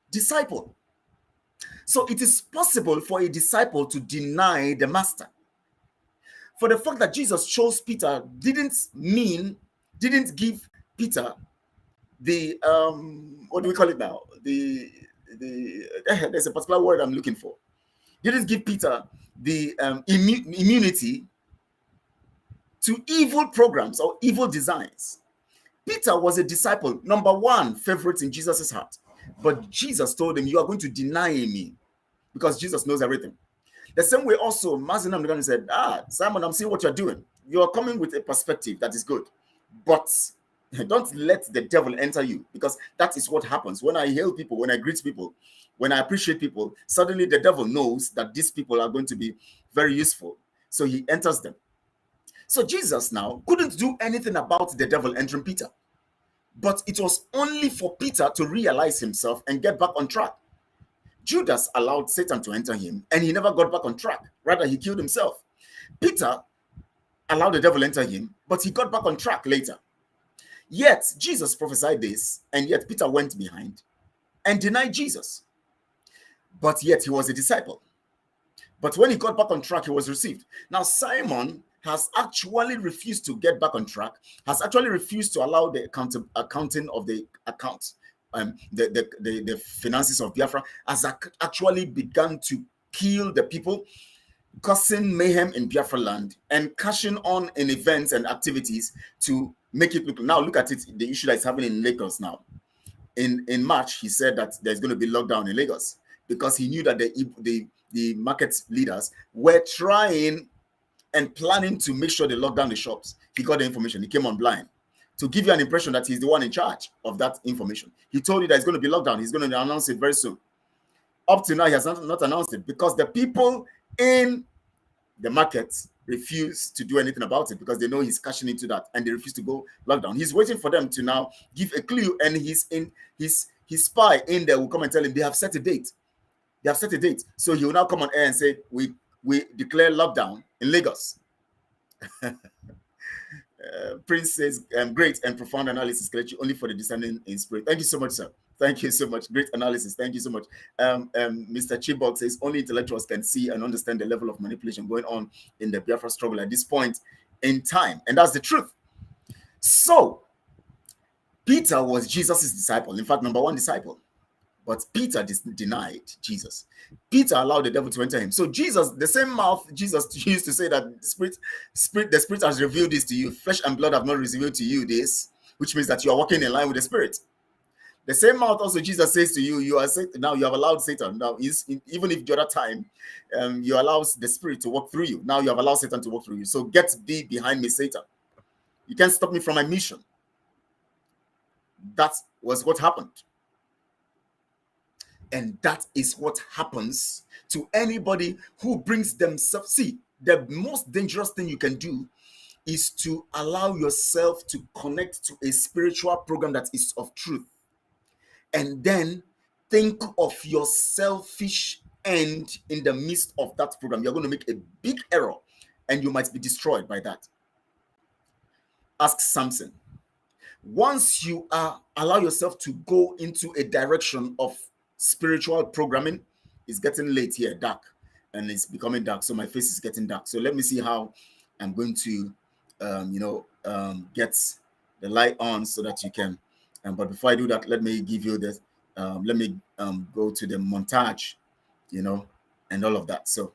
disciple. So it is possible for a disciple to deny the master. For the fact that Jesus chose Peter didn't give Peter the what do we call it now? There's a particular word I'm looking for. Didn't give Peter the immunity to evil programs or evil designs. Peter was a disciple, number one favorite in Jesus's heart. But Jesus told him, you are going to deny me, because Jesus knows everything. The same way also, Mazi Nnamdi Kanu said, Simon, I'm seeing what you're doing. You're coming with a perspective that is good. But don't let the devil enter you, because that is what happens. When I hail people, when I greet people, when I appreciate people, suddenly the devil knows that these people are going to be very useful. So he enters them. So Jesus now couldn't do anything about the devil entering Peter. But it was only for Peter to realize himself and get back on track. Judas allowed Satan to enter him, and he never got back on track. Rather, he killed himself. Peter allowed the devil enter him, but he got back on track later. Yet, Jesus prophesied this, and yet Peter went behind and denied Jesus. But yet, he was a disciple. But when he got back on track, he was received. Now, Simon has actually refused to get back on track, has actually refused to allow the accounting of the account, the finances of Biafra, has actually begun to kill the people, causing mayhem in Biafra land and cashing on in events and activities to make it look. Now look at it, the issue that is happening in Lagos now. In March, he said that there's going to be lockdown in Lagos because he knew that the market leaders were trying and planning to make sure they lock down the shops. He got the information. He came on blind to give you an impression that he's the one in charge of that information. He told you that it's going to be lockdown. He's going to announce it very soon. Up to now, he has not announced it because the people in the markets refuse to do anything about it because they know he's cashing into that and they refuse to go lockdown. He's waiting for them to now give a clue, and his spy in there will come and tell him they have set a date. They have set a date. So he will now come on air and say, we declare lockdown in Lagos. Prince says, great and profound analysis, Kelechi, only for the discerning in spirit. Thank you so much, sir. Thank you so much. Great analysis. Thank you so much. Mr. Chibok says, only intellectuals can see and understand the level of manipulation going on in the Biafra struggle at this point in time. And that's the truth. So, Peter was Jesus' disciple. In fact, number one disciple. But Peter denied Jesus. Peter allowed the devil to enter him. So Jesus, the same mouth Jesus used to say that the spirit has revealed this to you. Flesh and blood have not revealed to you this, which means that you are walking in line with the spirit. The same mouth also Jesus says to you, you are now you have allowed Satan. Now, even if the other time you allow the spirit to walk through you, now you have allowed Satan to walk through you. So get thee behind me, Satan. You can't stop me from my mission. That was what happened. And that is what happens to anybody who brings themselves. See, the most dangerous thing you can do is to allow yourself to connect to a spiritual program that is of truth, and then think of your selfish end in the midst of that program. You're going to make a big error, and you might be destroyed by that. Ask Samson. Once you allow yourself to go into a direction of spiritual programming, it's getting late here, dark, and it's becoming dark. So my face is getting dark. So let me see how I'm going to, get the light on so that you can. But before I do that, let me give you this. Let me go to the montage, and all of that. So.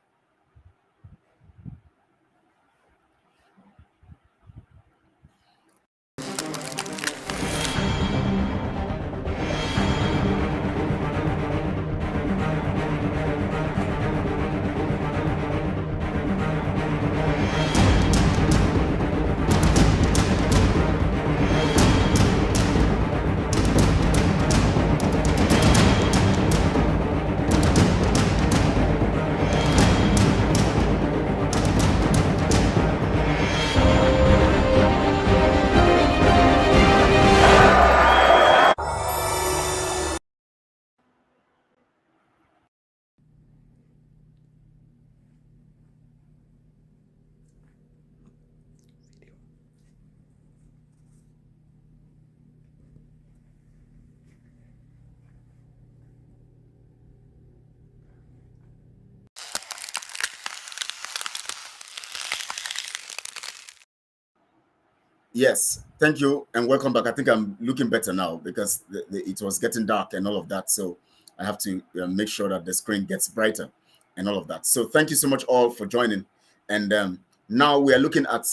Yes, thank you and welcome back. I think I'm looking better now because it was getting dark and all of that. So I have to make sure that the screen gets brighter and all of that. So thank you so much all for joining. And now we are looking at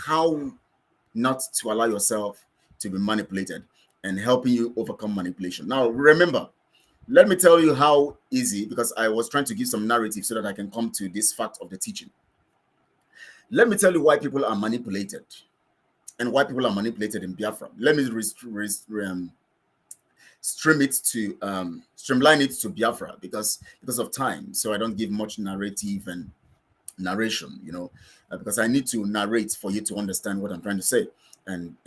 how not to allow yourself to be manipulated and helping you overcome manipulation. Now, remember, let me tell you how easy, because I was trying to give some narrative so that I can come to this fact of the teaching. Let me tell you why people are manipulated. And why people are manipulated in Biafra. Let me streamline it to Biafra because of time. So I don't give much narrative and narration, because I need to narrate for you to understand what I'm trying to say. And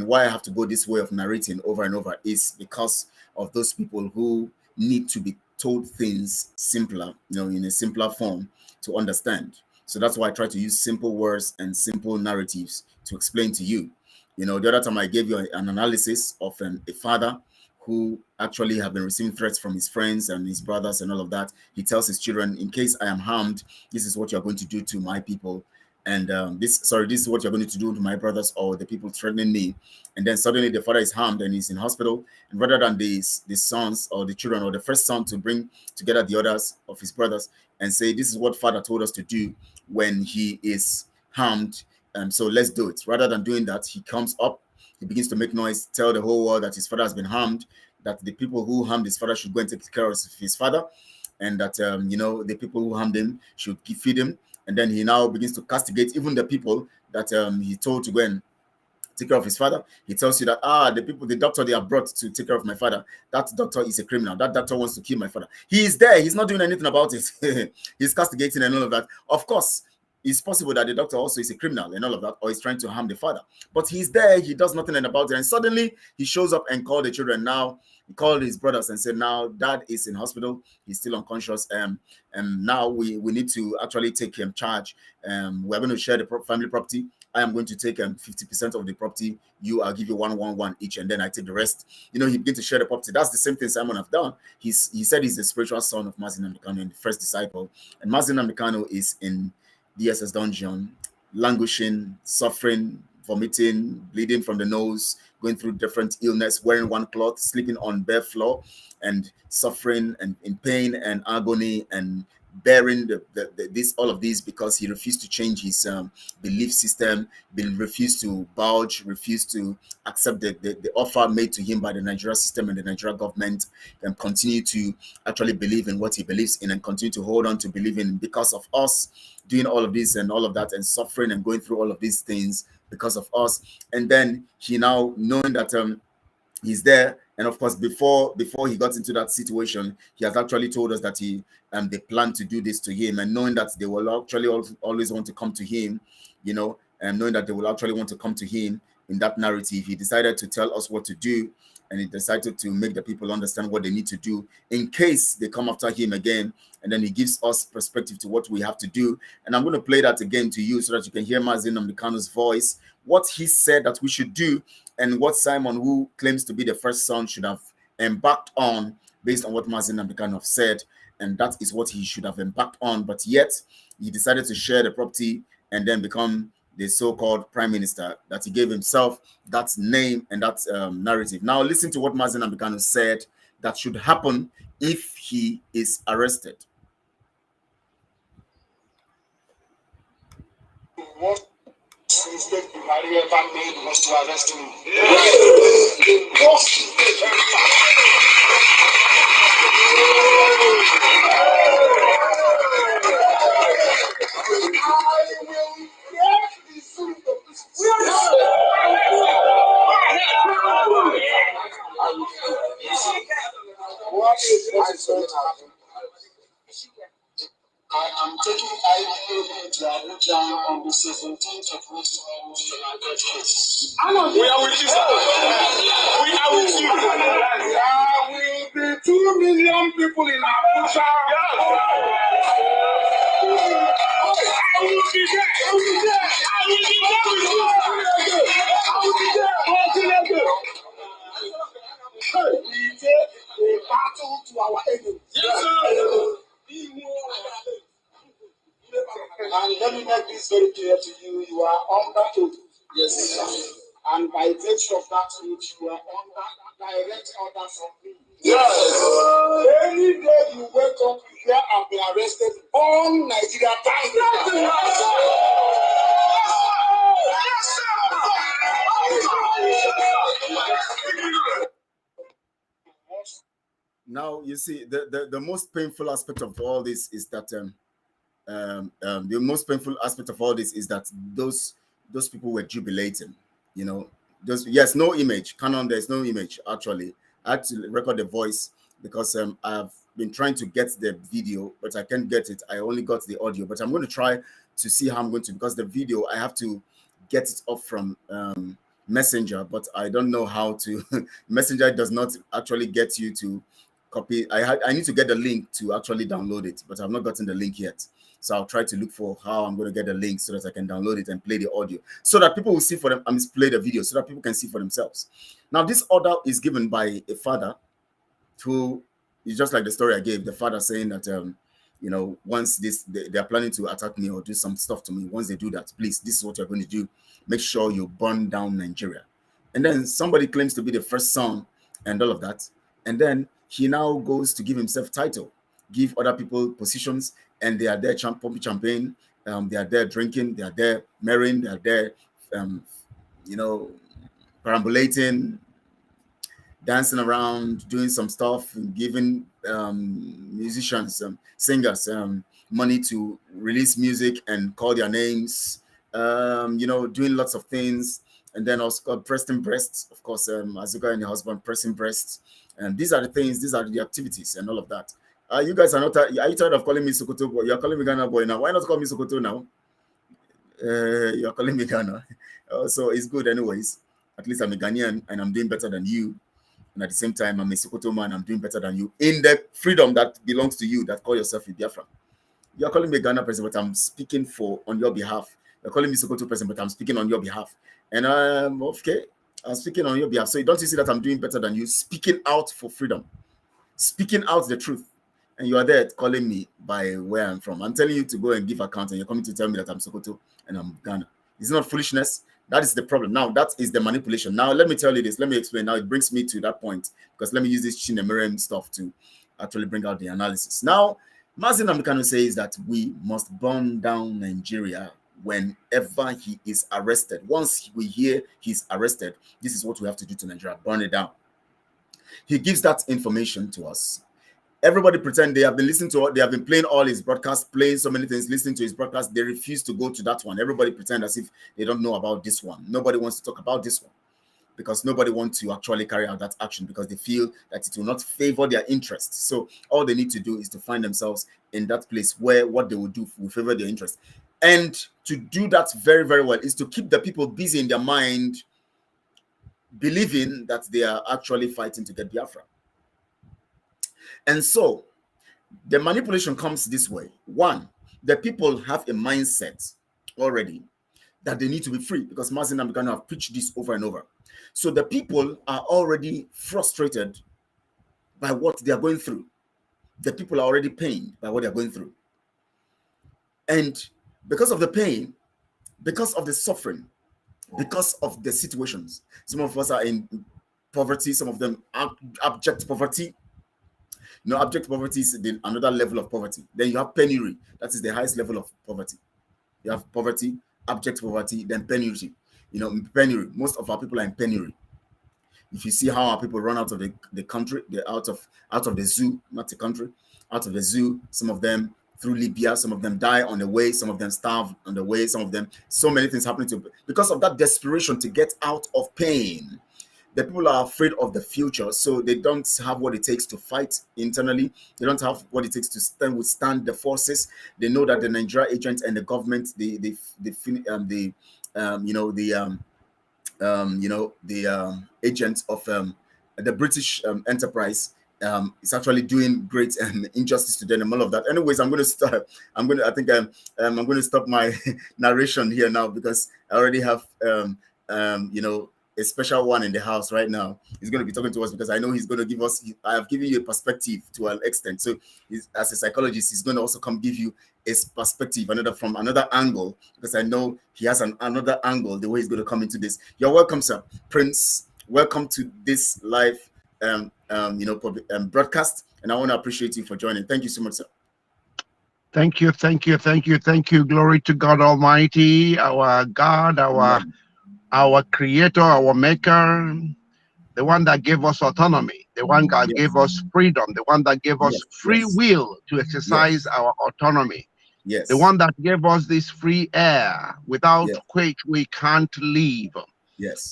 why I have to go this way of narrating over and over is because of those people who need to be told things simpler, in a simpler form to understand. So that's why I try to use simple words and simple narratives to explain to you. The other time I gave you an analysis of a father who actually have been receiving threats from his friends and his brothers and all of that. He tells his children, in case I am harmed, this is what you're going to do to my people. And this is what you're going to do to my brothers or the people threatening me. And then suddenly the father is harmed and he's in hospital. And rather than the sons or the children or the first son to bring together the others of his brothers and say, this is what father told us to do when he is harmed. So let's do it. Rather than doing that, he comes up, he begins to make noise, tell the whole world that his father has been harmed, that the people who harmed his father should go and take care of his father, and that, the people who harmed him should feed him. And then he now begins to castigate even the people that he told to go and take care of his father. He tells you that, the doctor they have brought to take care of my father, that doctor is a criminal. That doctor wants to kill my father. He is there. He's not doing anything about it. He's castigating and all of that. Of course, it's possible that the doctor also is a criminal and all of that, or is trying to harm the father. But he's there, he does nothing about it. And suddenly he shows up and called the children. Now he called his brothers and said, now dad is in hospital, he's still unconscious. And now we need to actually take him charge. We're going to share the family property. I am going to take 50% of the property. I'll give you 1 each, and then I take the rest. He began to share the property. That's the same thing Simon have done. He said he's the spiritual son of Mazin Namdekano and the first disciple. And Mazin Namdekano is in DSS dungeon, languishing, suffering, vomiting, bleeding from the nose, going through different illness, wearing one cloth, sleeping on bare floor, and suffering and in pain and agony and bearing this all of these because he refused to change his belief system, refused to budge, refused to accept the offer made to him by the Nigeria system and the Nigeria government, and continue to actually believe in what he believes in and continue to hold on to believing because of us doing all of this and all of that and suffering and going through all of these things because of us. And then he now knowing that he's there, and of course before he got into that situation, he has actually told us that they plan to do this to him, and knowing that they will actually always want to come to him, and knowing that they will actually want to come to him in that narrative, he decided to tell us what to do, and he decided to make the people understand what they need to do in case they come after him again. And then he gives us perspective to what we have to do. And I'm going to play that again to you so that you can hear Mazi Nnamdi Kanu's voice, what he said that we should do, and what Simon, who claims to be the first son, should have embarked on based on what Mazi Nnamdi Kanu said. And that is what he should have embarked on. But yet, he decided to share the property and then become the so-called prime minister that he gave himself, that name and that narrative. Now, listen to what Mazi Nnamdi Kanu said that should happen if he is arrested. What mistake Buhari ever made was to arrest him. The worst mistake I will break the suit of this. What is going to happen? I am taking IPOB to Abuja on the 17th of next month to get case. We are with you, sir. We are with you. There will be 2 million people in Abuja. I will be there. I will be there. I will be there. I will be there. We take a battle to our enemies. Yes, sir. And let me make this very clear to you. You are under oath. Yes. And by virtue of that oath, you are under direct orders from me. Yes. Any day you wake up, you hear I've been arrested on Nigeria time. Now, you see, the most painful aspect of all this is that the most painful aspect of all this is that those people were jubilating, yes, no image. Canon, there's no image. Actually, I had to record the voice because I've been trying to get the video, but I can't get it. I only got the audio, but I'm going to try to see how I'm going to, because the video, I have to get it up from Messenger, but I don't know how to. Messenger does not actually get you to copy. I need to get the link to actually download it, but I've not gotten the link yet. So I'll try to look for how I'm going to get the link so that I can download it and play the audio so that people will see for them. I mean, play the video so that people can see for themselves. Now, this order is given by a father who is just like the story I gave. The father saying that, once they are planning to attack me or do some stuff to me, once they do that, please, this is what you're going to do. Make sure you burn down Nigeria. And then somebody claims to be the first son and all of that. And then he now goes to give himself title, give other people positions, and they are there pumping champagne, they are there drinking, they are there marrying, they are there, perambulating, dancing around, doing some stuff, giving musicians, singers, money to release music and call their names, doing lots of things. And then also pressing breasts, of course, Azuka and her husband pressing breasts. And these are the things, these are the activities and all of that. You guys are not, are you tired of calling me Sokoto boy? You're calling me Ghana boy now. Why not call me Sokoto now? You're calling me Ghana. So it's good anyways. At least I'm a Ghanaian and I'm doing better than you. And at the same time, I'm a Sokoto man, I'm doing better than you. In the freedom that belongs to you, that call yourself a Biafra. You're calling me Ghana person, but I'm speaking on your behalf. You're calling me Sokoto person, but I'm speaking on your behalf. And okay, I'm speaking on your behalf. So don't you see that I'm doing better than you? Speaking out for freedom. Speaking out the truth. And you are there calling me by where I'm from. I'm telling you to go and give account, and you're coming to tell me that I'm Sokoto and I'm Ghana. It's not foolishness. That is the problem. Now, that is the manipulation. Now, let me tell you this. Let me explain. Now, it brings me to that point, because let me use this Chinemerem stuff to actually bring out the analysis. Now, Mazi Nnamdi Kanu says that we must burn down Nigeria whenever he is arrested. Once we hear he's arrested, this is what we have to do to Nigeria, burn it down. He gives that information to us. Everybody pretend they have been listening to, they have been playing all his broadcasts, playing so many things, listening to his broadcast. They refuse to go to that one. Everybody pretend as if they don't know about this one. Nobody wants to talk about this one, because nobody wants to actually carry out that action, because they feel that it will not favor their interests. So all they need to do is to find themselves in that place where what they will do will favor their interest. And to do that very, very well is to keep the people busy in their mind, believing that they are actually fighting to get Biafra. And so the manipulation comes this way. One, the people have a mindset already that they need to be free, because Mazi Nnamdi Kanu have preached this over and over. So the people are already frustrated by what they are going through. The people are already pained by what they are going through. And because of the pain, because of the suffering, because of the situations, some of us are in poverty, some of them are abject poverty. You know, abject poverty is another level of poverty. Then you have penury. That is the highest level of poverty. You have poverty, abject poverty, then penury. You know, penury. Most of our people are in penury. If you see how our people run out of the country, they're out of the zoo, not the country, out of the zoo. Some of them through Libya, some of them die on the way, some of them starve on the way, some of them, so many things happening to, because of that desperation to get out of pain. The people are afraid of the future, so they don't have what it takes to fight internally. They don't have what it takes to withstand the forces. They know that the Nigeria agents and the government, the agents of the British enterprise is actually doing great injustice to them and all of that. Anyways, I'm going to start. I'm going to stop my narration here now, because I already have a special one in the house right now. He's going to be talking to us, because I know he's going to give us, I have given you a perspective to an extent. So as a psychologist, he's going to also come give you a perspective, from another angle, because I know he has another angle, the way he's going to come into this. You're welcome, sir. Prince, welcome to this live broadcast. And I want to appreciate you for joining. Thank you so much, sir. Thank you, thank you, thank you, thank you. Glory to God Almighty, our God, our creator, our maker, the one that gave us autonomy, the one that gave us freedom, the one that gave us free will to exercise our autonomy, the one that gave us this free air without which we can't live.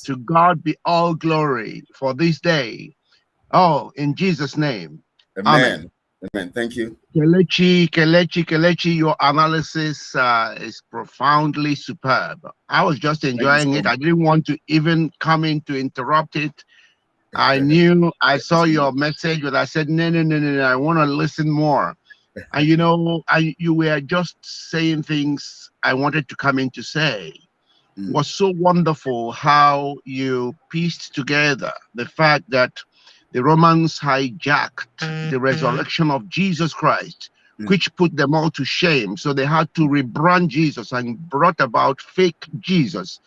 To God be all glory for this day. Oh, in Jesus' name. Amen. Amen. Thank you. Kelechi, your analysis is profoundly superb. I was just enjoying it. I didn't want to even come in to interrupt it. I knew, I saw your message, but I said, no, I want to listen more. And you were just saying things I wanted to come in to say. It was so wonderful how you pieced together the fact that the Romans hijacked the resurrection of Jesus Christ, which put them all to shame. So they had to rebrand Jesus and brought about fake Jesus,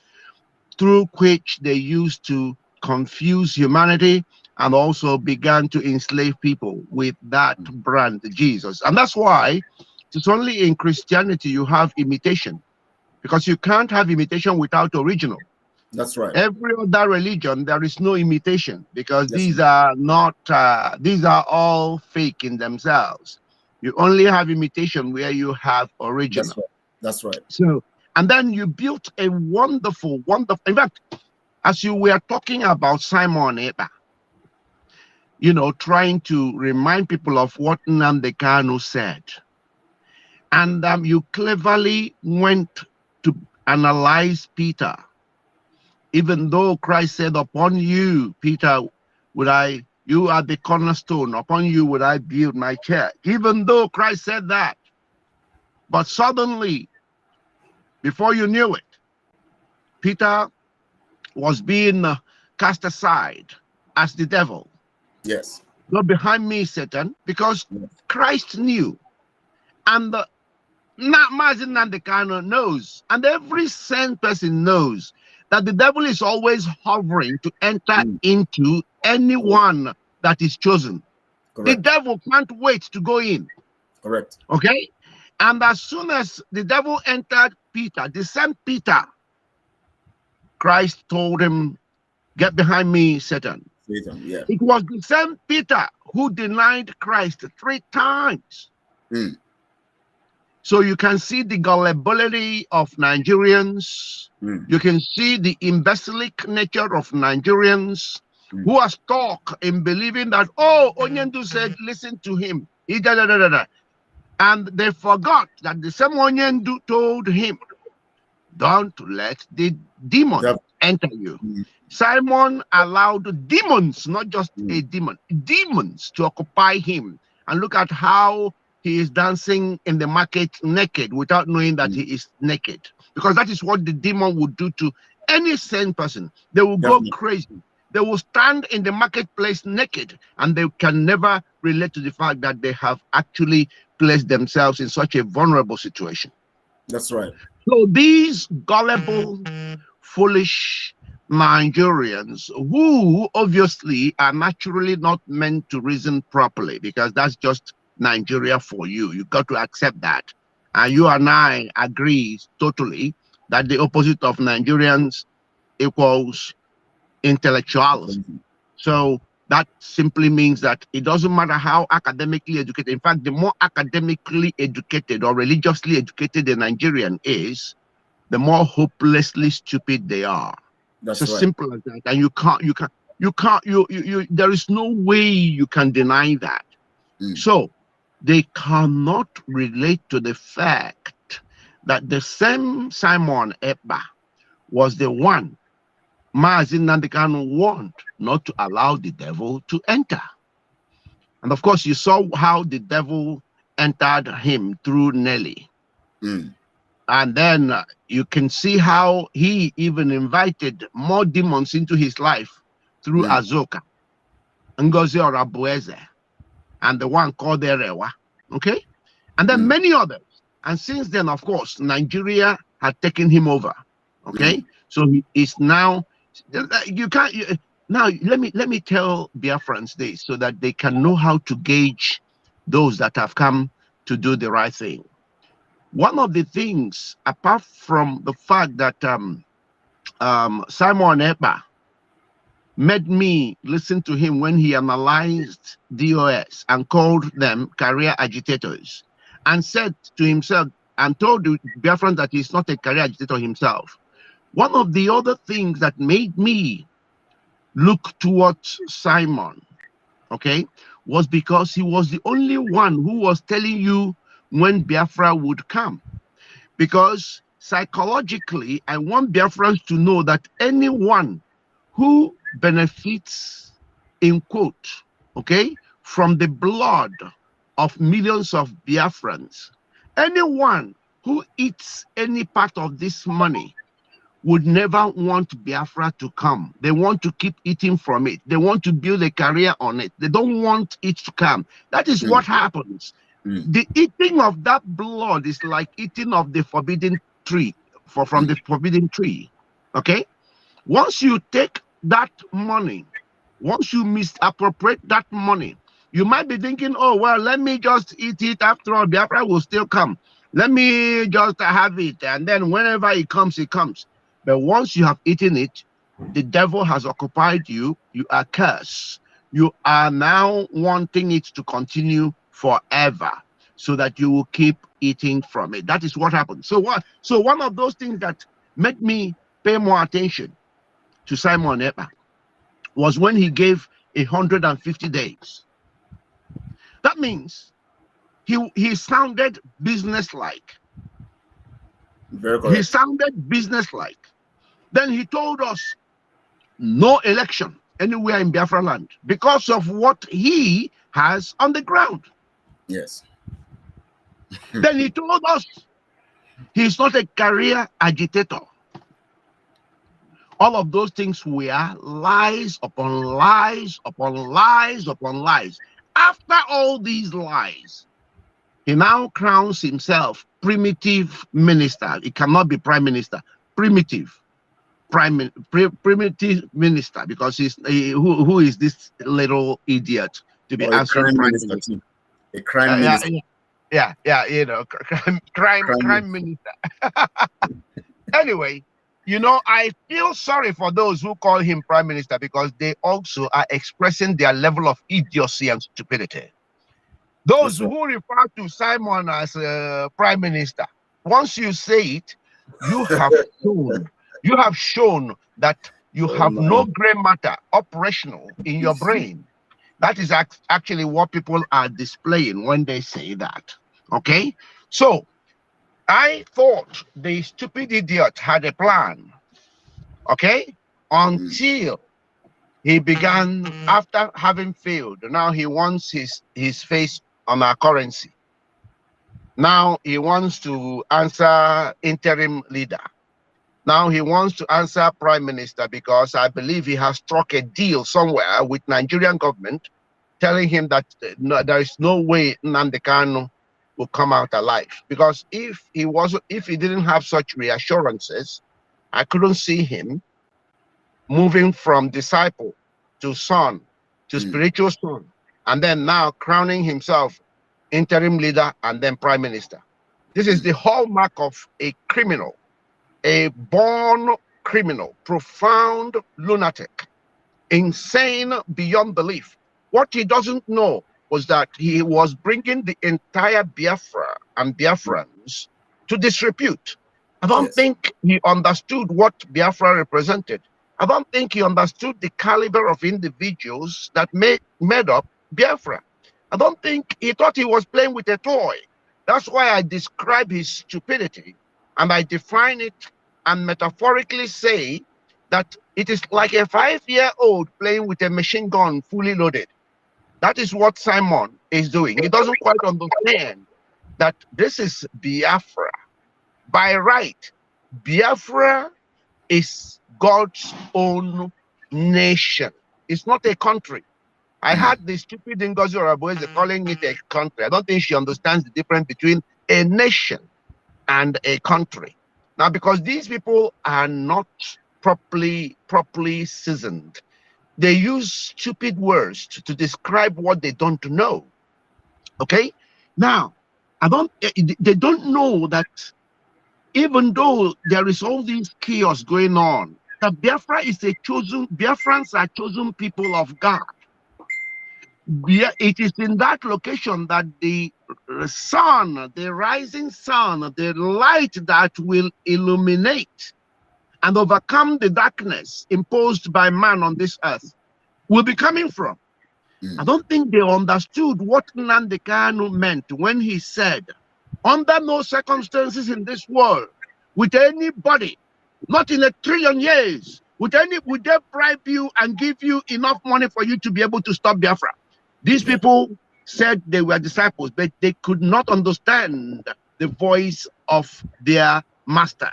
through which they used to confuse humanity and also began to enslave people with that brand, Jesus. And that's why it's only in Christianity you have imitation, because you can't have imitation without original. That's right. Every other religion, there is no imitation, because these are not, these are all fake in themselves. You only have imitation where you have original. That's right. So, and then you built a wonderful, in fact, as you were talking about Simon Eba, trying to remind people of what Nnamdi Kanu said. And you cleverly went to analyze Peter. Even though Christ said, upon you, Peter, you are the cornerstone, upon you would I build my church. Even though Christ said that. But suddenly, before you knew it, Peter was being cast aside as the devil. Yes. Go behind me, Satan, because Christ knew. And Mazi Nnamdi Kanu knows, and every sane person knows, that the devil is always hovering to enter into anyone that is chosen. Correct. The devil can't wait to go in. Correct. Okay? And as soon as the devil entered Peter, the same Peter, Christ told him, "Get behind me, Satan." Satan, yeah. It was the same Peter who denied Christ 3 times. So you can see the gullibility of Nigerians. You can see the imbecilic nature of Nigerians who are stuck in believing that, oh, Onyendu said, listen to him. And they forgot that the same Onyendu told him, don't let the demon enter you. Simon allowed demons, not just a demon, demons to occupy him. And look at how he is dancing in the market naked without knowing that he is naked. Because that is what the demon would do to any sane person. They will go crazy. They will stand in the marketplace naked, and they can never relate to the fact that they have actually placed themselves in such a vulnerable situation. That's right. So these gullible, foolish Nigerians, who obviously are naturally not meant to reason properly, because that's just Nigeria for you. You got to accept that. And you and I agree totally that the opposite of Nigerians equals intellectuals. So that simply means that it doesn't matter how academically educated. In fact, the more academically educated or religiously educated a Nigerian is, the more hopelessly stupid they are. That's it's as right. simple as that. And there is no way you can deny that. So they cannot relate to the fact that the same Simon Ekpa was the one Mazi Nnamdi Kanu warned not to allow the devil to enter. And of course, you saw how the devil entered him through Nelly. And then you can see how he even invited more demons into his life through Azoka, Ngozi Orabueze, and the one called Erewa. Okay? And then many others. And since then, of course, Nigeria had taken him over. Okay? So he is now, now let me tell Biafrans this so that they can know how to gauge those that have come to do the right thing. One of the things, apart from the fact that Simon Ekpa made me listen to him when he analyzed DOS and called them career agitators, and said to himself and told the Biafran that he's not a career agitator himself. One of the other things that made me look towards Simon, okay, was because he was the only one who was telling you when Biafra would come. Because psychologically, I want Biafrans to know that anyone who benefits, in quote, okay, from the blood of millions of Biafrans, anyone who eats any part of this money would never want Biafra to come. They want to keep eating from it. They want to build a career on it. They don't want it to come. That is what happens. The eating of that blood is like eating of the forbidden tree, from the forbidden tree. Okay? Once you take that money, once you misappropriate that money, you might be thinking, oh, well, let me just eat it. After all, Biafra will still come. Let me just have it. And then whenever it comes, it comes. But once you have eaten it, the devil has occupied you. You are cursed. You are now wanting it to continue forever, so that you will keep eating from it. That is what happens. So one of those things that made me pay more attention to Simon Ekpa was when he gave 150 days. That means he sounded businesslike. Very correct. He sounded businesslike. Then he told us no election anywhere in Biafra land because of what he has on the ground. Yes. Then he told us he's not a career agitator. All of those things were lies upon lies upon lies upon lies. After all these lies, he now crowns himself primitive minister. He cannot be prime minister. Primitive. primitive minister, because who is this little idiot to be or a answering crime prime minister minister? too. A crime Yeah, minister. you know, crime minister. Anyway, you know, I feel sorry for those who call him prime minister, because they also are expressing their level of idiocy and stupidity. Those Yes, who refer to Simon as prime minister, once you say it, you have shown that you oh have my. no gray matter operational in your brain. That is actually what people are displaying when they say that. Okay, so I thought the stupid idiot had a plan. Okay, until he began, after having failed, now he wants his face on our currency. Now he wants to answer interim leader. Now he wants to answer prime minister, because I believe he has struck a deal somewhere with Nigerian government, telling him that no, there is no way Nnamdi Kanu will come out alive. Because if he didn't have such reassurances, I couldn't see him moving from disciple to son to spiritual son, and then now crowning himself interim leader and then prime minister. This is the hallmark of a criminal, a born criminal, profound lunatic, insane beyond belief. What he doesn't know was that he was bringing the entire Biafra and Biafrans to disrepute. I don't Yes. think he understood what Biafra represented. I don't think he understood the caliber of individuals that made up Biafra. I don't think he thought he was playing with a toy. That's why I describe his stupidity, and I define it and metaphorically say that it is like a 5-year-old playing with a machine gun fully loaded. That is what Simon is doing. He doesn't quite understand that this is Biafra. By right, Biafra is God's own nation. It's not a country. I had the stupid Ngozi Orabueze calling it a country. I don't think she understands the difference between a nation and a country. Now, because these people are not properly seasoned, they use stupid words to describe what they don't know. Okay? Now, they don't know that even though there is all this chaos going on, that Biafrans are chosen people of God. It is in that location that the sun, the rising sun, the light that will illuminate and overcome the darkness imposed by man on this earth will be coming from. I don't think they understood what Nnamdi Kanu meant when he said, under no circumstances in this world, with anybody, not in 1,000,000,000 years, would they bribe you and give you enough money for you to be able to stop Biafra? These people said they were disciples, but they could not understand the voice of their master.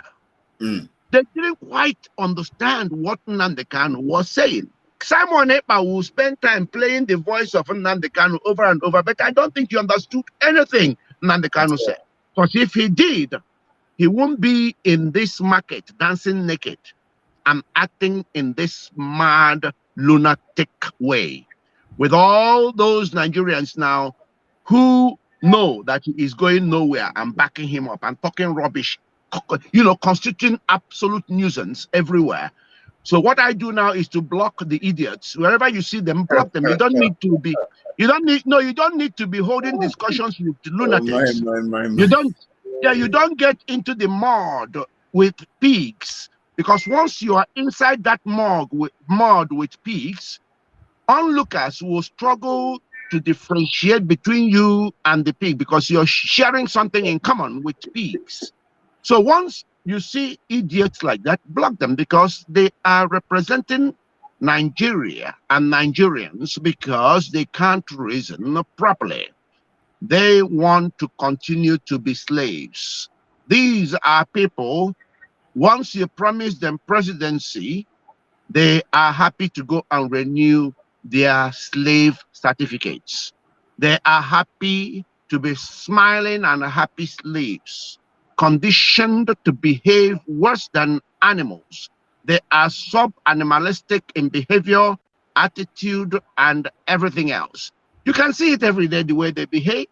They didn't quite understand what Nnamdi Kanu was saying. Simon Ekpa will spend time playing the voice of Nnamdi Kanu over and over, but I don't think he understood anything Nnamdi Kanu said. Because if he did, he won't be in this market dancing naked and acting in this mad, lunatic way. With all those Nigerians now who know that he is going nowhere and backing him up and talking rubbish, you know, constituting absolute nuisance everywhere. So what I do now is to block the idiots. Wherever you see them, block them. You don't need to be, you don't need to be holding discussions with lunatics. You don't get into the mud with pigs, because once you are inside that mud with pigs, onlookers will struggle to differentiate between you and the pig, because you're sharing something in common with pigs. So once you see idiots like that, block them, because they are representing Nigeria and Nigerians because they can't reason properly. They want to continue to be slaves. These are people, once you promise them presidency, they are happy to go and renew their slave certificates. They are happy to be smiling and happy slaves, conditioned to behave worse than animals. They are sub-animalistic in behavior, attitude, and everything else. You can see it every day, the way they behave.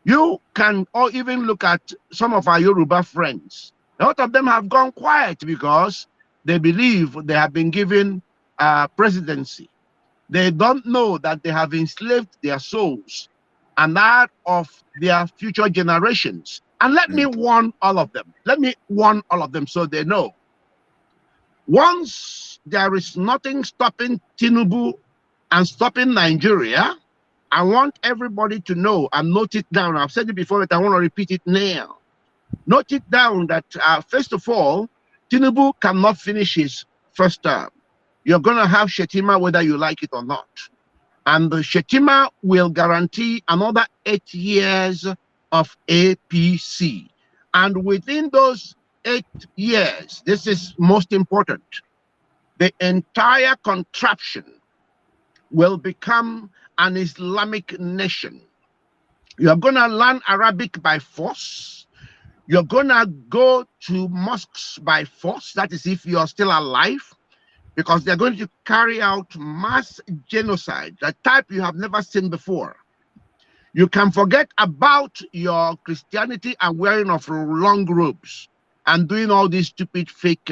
You can or even look at some of our Yoruba friends. A lot of them have gone quiet because they believe they have been given presidency. They don't know that they have enslaved their souls and that of their future generations. And let me warn all of them. Let me warn all of them so they know. Once there is nothing stopping Tinubu and stopping Nigeria, I want everybody to know and note it down. I've said it before, but I want to repeat it now. Note it down that, first of all, Tinubu cannot finish his first term. You're going to have Shetima whether you like it or not. And the Shetima will guarantee another 8 years of APC. And within those 8 years, this is most important, the entire contraption will become an Islamic nation. You're going to learn Arabic by force. You're going to go to mosques by force. That is if you're still alive, because they're going to carry out mass genocide, the type you have never seen before. You can forget about your Christianity and wearing of long robes and doing all these stupid fake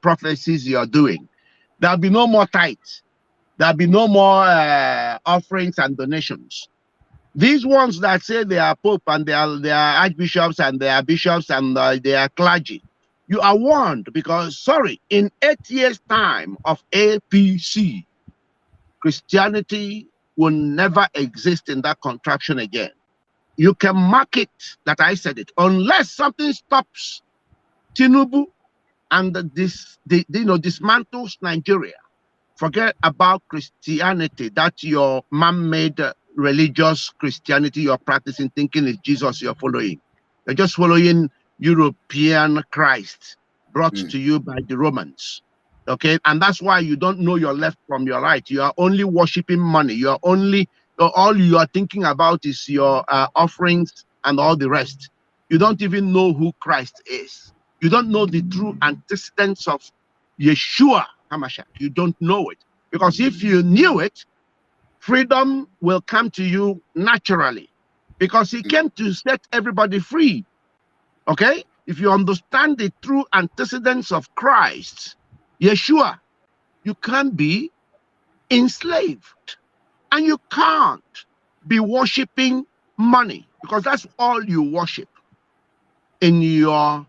prophecies you're doing. There'll be no more tithes. There'll be no more offerings and donations. These ones that say they are pope and they are archbishops and they are bishops and they are clergy, you are warned, because, sorry, in 8 years' time of APC, Christianity will never exist in that contraption again. You can mark it that I said it, unless something stops Tinubu and dismantles Nigeria. Forget about Christianity, that's your man-made religious Christianity you're practicing, thinking it's Jesus you're following. You're just following European Christ brought to you by the Romans. Okay, and that's why you don't know your left from your right. You are only worshiping money. You are only, all you are thinking about is your offerings and all the rest. You don't even know who Christ is. You don't know the true antecedents of Yeshua HaMashiach. You don't know it. Because if you knew it, freedom will come to you naturally. Because he came to set everybody free. Okay? If you understand the true antecedents of Christ, Yeshua, you can't be enslaved. And you can't be worshiping money, because that's all you worship in your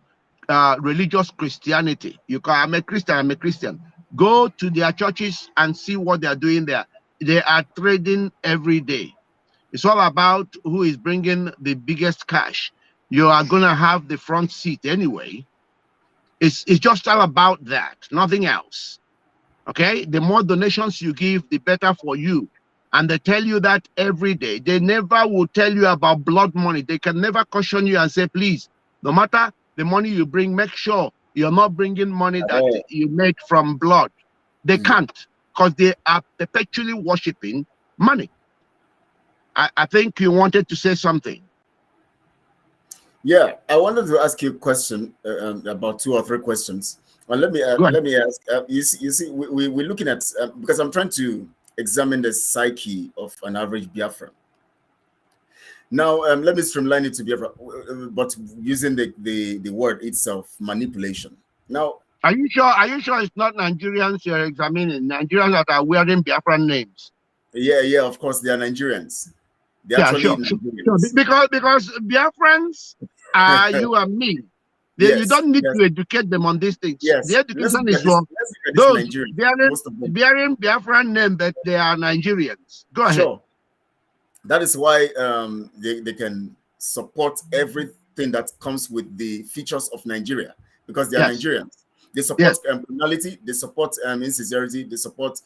religious Christianity. You can, I'm a Christian. Go to their churches and see what they are doing there. They are trading every day. It's all about who is bringing the biggest cash. You are going to have the front seat anyway. It's just all about that, nothing else. Okay? The more donations you give, the better for you. And they tell you that every day. They never will tell you about blood money. They can never caution you and say, please, no matter the money you bring, make sure you're not bringing money that you made from blood. They can't, because they are perpetually worshiping money. I think you wanted to say something. Yeah, I wanted to ask you a question, about 2 or 3 questions. Well, let me ask. You see, we're looking at, because I'm trying to examine the psyche of an average Biafran. Now, let me streamline it to Biafra, but using the word itself, manipulation. Now, are you sure it's not Nigerians you're examining? Nigerians that are wearing Biafran names? Yeah, of course, they are Nigerians. They're actually Nigerians. Sure. Because Biafrans are you and me. You don't need to educate them on these things. Yes. The education is for those bearing Biafran name, but they are Nigerians. Go ahead. Sure. That is why they can support everything that comes with the features of Nigeria, because they are Nigerians. They support criminality, they support insincerity, they support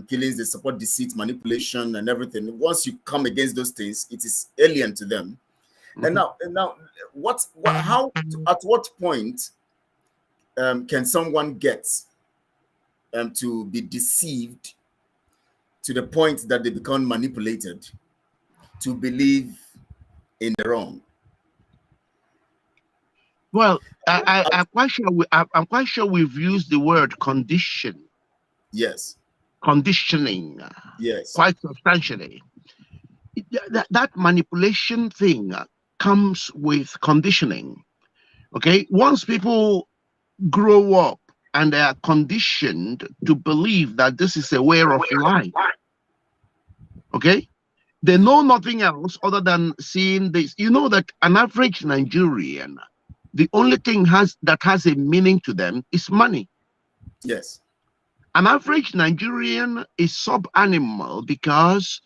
killings, they support deceit, manipulation, and everything. Once you come against those things, it is alien to them. And now, at what point can someone get to be deceived to the point that they become manipulated to believe in the wrong? Well, I'm quite sure. I'm quite sure we've used the word condition, Yes. conditioning, Yes. quite substantially. That manipulation thing comes with conditioning. Okay, once people grow up and they are conditioned to believe that this is a way of life, okay, they know nothing else other than seeing this. You know that an average Nigerian, the only thing that has a meaning to them is money. Yes. An average Nigerian is sub-animal because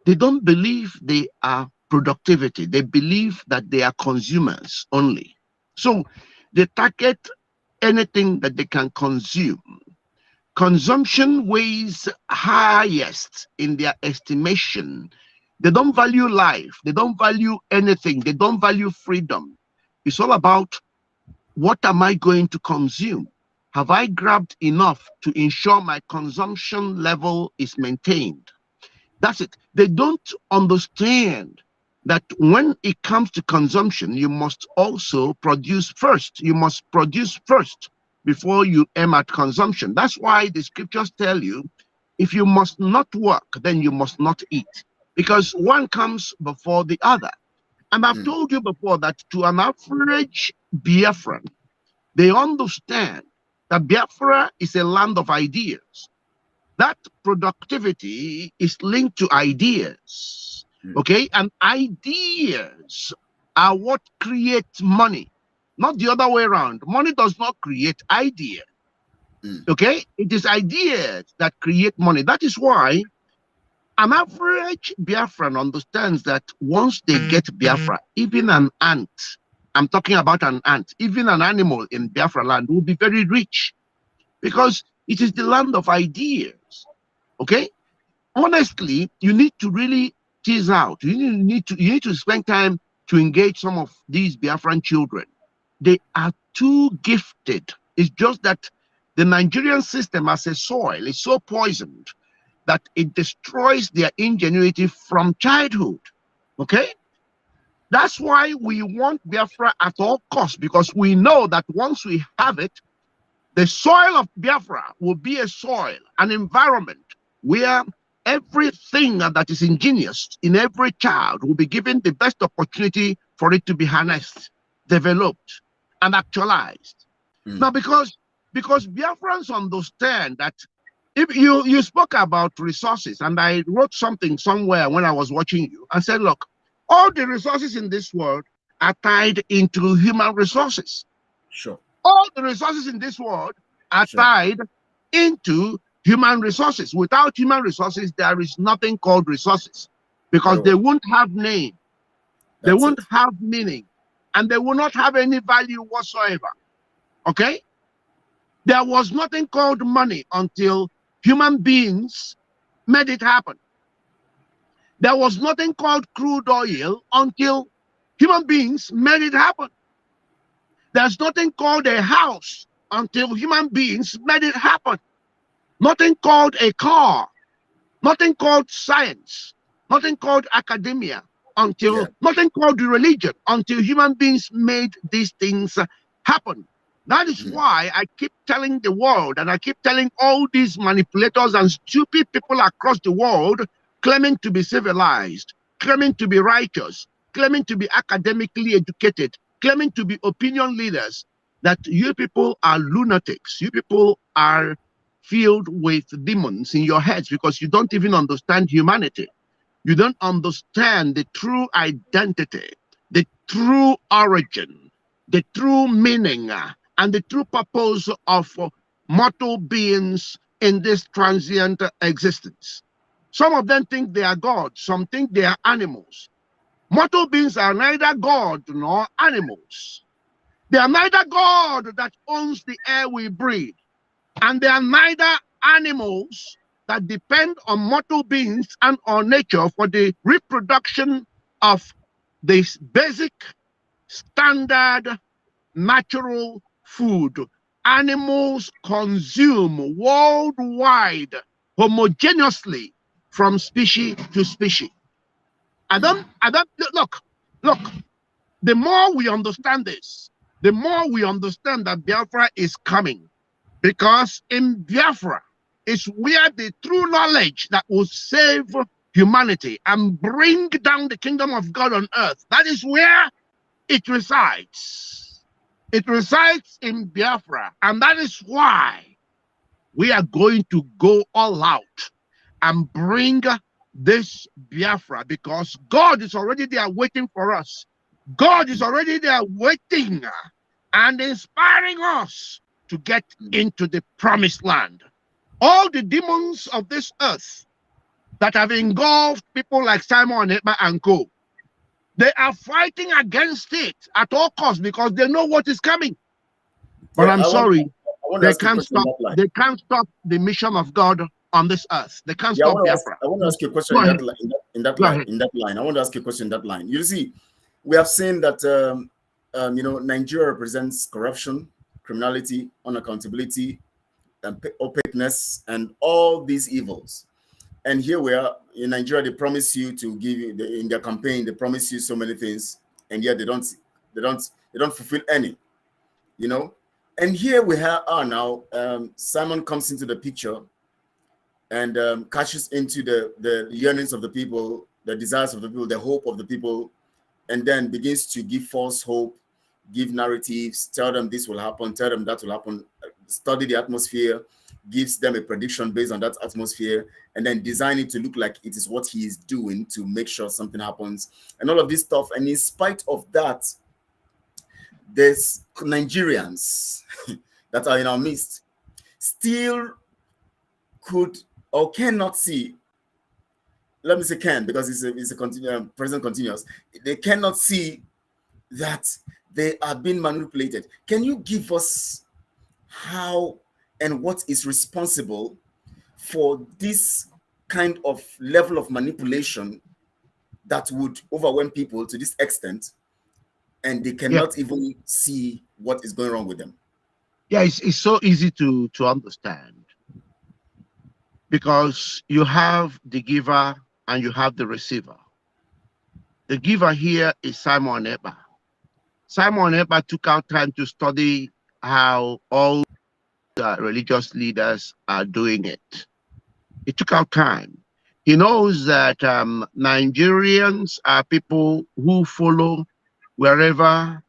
they don't believe they are productivity. They believe that they are consumers only. So they target anything that they can consume. Consumption weighs highest in their estimation. They don't value life. They don't value anything. They don't value freedom. It's all about, what am I going to consume? Have I grabbed enough to ensure my consumption level is maintained? That's it. They don't understand that when it comes to consumption, you must also produce first. You must produce first before you aim at consumption. That's why the scriptures tell you, if you must not work, then you must not eat, because one comes before the other. And I've told you before that to an average Biafran, they understand that Biafra is a land of ideas. That productivity is linked to ideas, okay? And ideas are what create money, not the other way around. Money does not create ideas, okay? It is ideas that create money. That is why an average Biafran understands that once they get Biafra, even an ant, I'm talking about an ant, even an animal in Biafra land will be very rich, because it is the land of ideas. Okay, honestly, you need to really tease out. You need to spend time to engage some of these Biafran children. They are too gifted. It's just that the Nigerian system as a soil is so poisoned that it destroys their ingenuity from childhood. Okay, that's why we want Biafra at all costs, because we know that once we have it, the soil of Biafra will be a soil, an environment where everything that is ingenious in every child will be given the best opportunity for it to be harnessed, developed, and actualized. Now, because Biafrans understand that, if you spoke about resources, and I wrote something somewhere when I was watching you and said, look, all the resources in this world are tied into human resources. Sure. All the resources in this world are tied into human resources. Without human resources, there is nothing called resources, because they won't have name, they won't have meaning, and they will not have any value whatsoever. Okay? There was nothing called money until human beings made it happen. There was nothing called crude oil until human beings made it happen. There's nothing called a house until human beings made it happen. Nothing called a car, nothing called science, nothing called academia, until nothing called religion, until human beings made these things happen. That is why I keep telling the world, and I keep telling all these manipulators and stupid people across the world, claiming to be civilized, claiming to be righteous, claiming to be academically educated, claiming to be opinion leaders, that you people are lunatics. You people are filled with demons in your heads, because you don't even understand humanity. You don't understand the true identity, the true origin, the true meaning, and the true purpose of mortal beings in this transient existence. Some of them think they are gods, some think they are animals. Mortal beings are neither God nor animals. They are neither God that owns the air we breathe, and they are neither animals that depend on mortal beings and on nature for the reproduction of this basic, standard, natural food. Animals consume worldwide homogeneously from species to species. Look, the more we understand this, the more we understand that Biafra is coming. Because in Biafra is where the true knowledge that will save humanity and bring down the kingdom of God on earth, that is where it resides. It resides in Biafra. And that is why we are going to go all out and bring this Biafra, because God is already there waiting for us. God is already there waiting and inspiring us to get into the promised land. All the demons of this earth that have engulfed people like Simon Ekpa and co, they are fighting against it at all costs because they know what is coming. But Yeah, I'm sorry, they can't stop. They can't stop the mission of God on this earth. They can't stop Biafra. I want to ask you a question in that line. I want to ask you a question in that line. You see, we have seen that Nigeria represents corruption, criminality, unaccountability, and opaqueness, and all these evils. And here we are in Nigeria. They promise you to give you in their campaign. They promise you so many things, and yet they don't fulfill any. You know. And here we are now. Simon comes into the picture and catches into the yearnings of the people, the desires of the people, the hope of the people, and then begins to give false hope, give narratives, tell them this will happen, tell them that will happen, study the atmosphere, gives them a prediction based on that atmosphere, and then design it to look like it is what he is doing to make sure something happens, and all of this stuff. And in spite of that, there's Nigerians that are in our midst still could or cannot see. Let me say can, because it's a present continuous. They cannot see that they are being manipulated. Can you give us how and what is responsible for this kind of level of manipulation that would overwhelm people to this extent, and they cannot even see what is going wrong with them? Yeah, it's so easy to understand, because you have the giver and you have the receiver. The giver here is Simon Ekpa. Simon Ekpa took out time to study how all the religious leaders are doing it. He took out time. He knows that Nigerians are people who follow whoever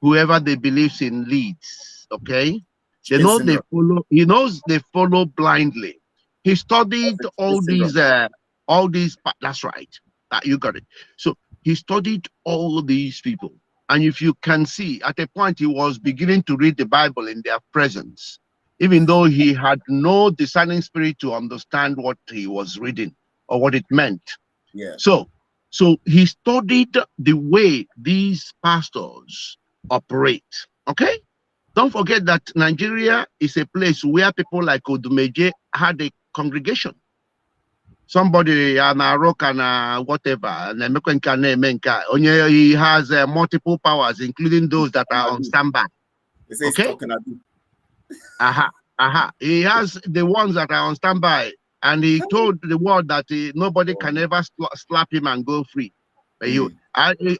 they believe in leads. Okay, they know they follow. He knows they follow blindly. He studied all these. That's right. You got it. So he studied all these people, and if you can see, at a point he was beginning to read the Bible in their presence, even though he had no discerning spirit to understand what he was reading or what it meant. Yeah. So he studied the way these pastors operate. Okay? Don't forget that Nigeria is a place where people like Odumeje had a congregation. Somebody rock and whatever, he has multiple powers, including those that are on standby. Okay? He has the ones that are on standby, and he told the world that nobody can ever slap him and go free.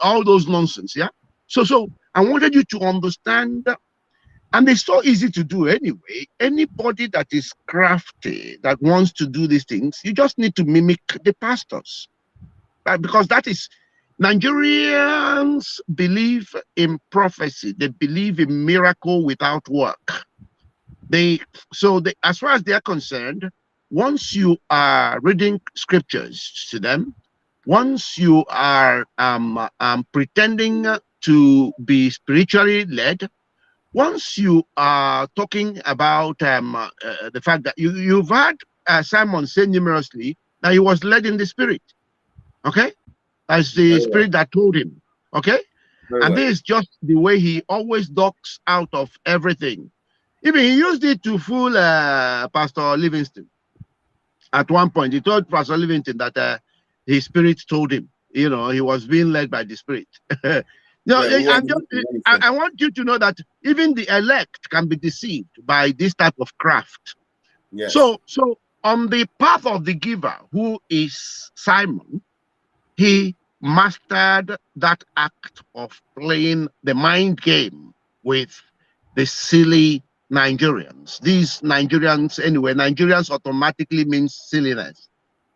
All those nonsense, yeah. So I wanted you to understand, and it's so easy to do anyway. Anybody that is crafty, that wants to do these things, you just need to mimic the pastors, right? Because that is, Nigerians believe in prophecy. They believe in miracle without work. As far as they are concerned, once you are reading scriptures to them, once you are pretending to be spiritually led, once you are talking about the fact that you've heard Simon say numerously that he was led in the spirit, okay? As the spirit that told him, okay? This is just the way he always ducks out of everything. Even he used it to fool Pastor Livingston. At one point, he told Pastor Livingston that his spirit told him, he was being led by the spirit. I want you to know that even the elect can be deceived by this type of craft. Yes. So on the path of the giver, who is Simon, he mastered that act of playing the mind game with the silly Nigerians. These Nigerians, anyway, Nigerians automatically means silliness.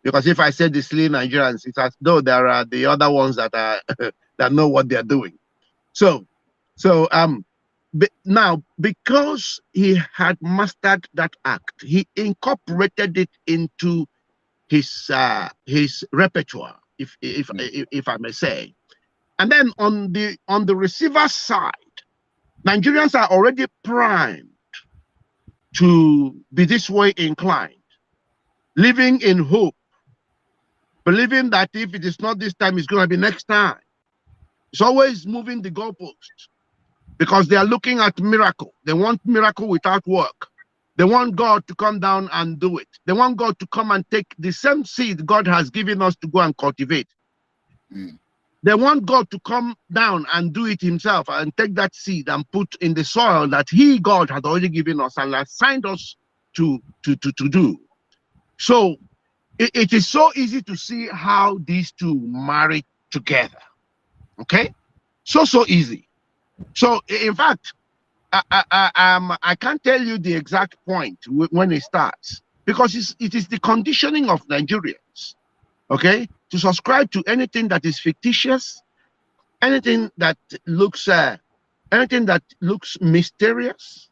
Because if I say the silly Nigerians, it's as though there are the other ones that are that know what they're doing. So now, because he had mastered that act, he incorporated it into his repertoire, if I may say. And then on the receiver side, Nigerians are already primed to be this way inclined, living in hope, believing that if it is not this time, it's going to be next time. It's always moving the goalposts because they are looking at miracle. They want miracle without work. They want God to come down and do it. They want God to come and take the same seed God has given us to go and cultivate. They want God to come down and do it himself and take that seed and put in the soil that God had already given us and assigned us to do. So it is so easy to see how these two marry together. Okay? So easy. So in fact, I can't tell you the exact point when it starts because it is the conditioning of Nigerians, okay, to subscribe to anything that is fictitious, anything that looks mysterious,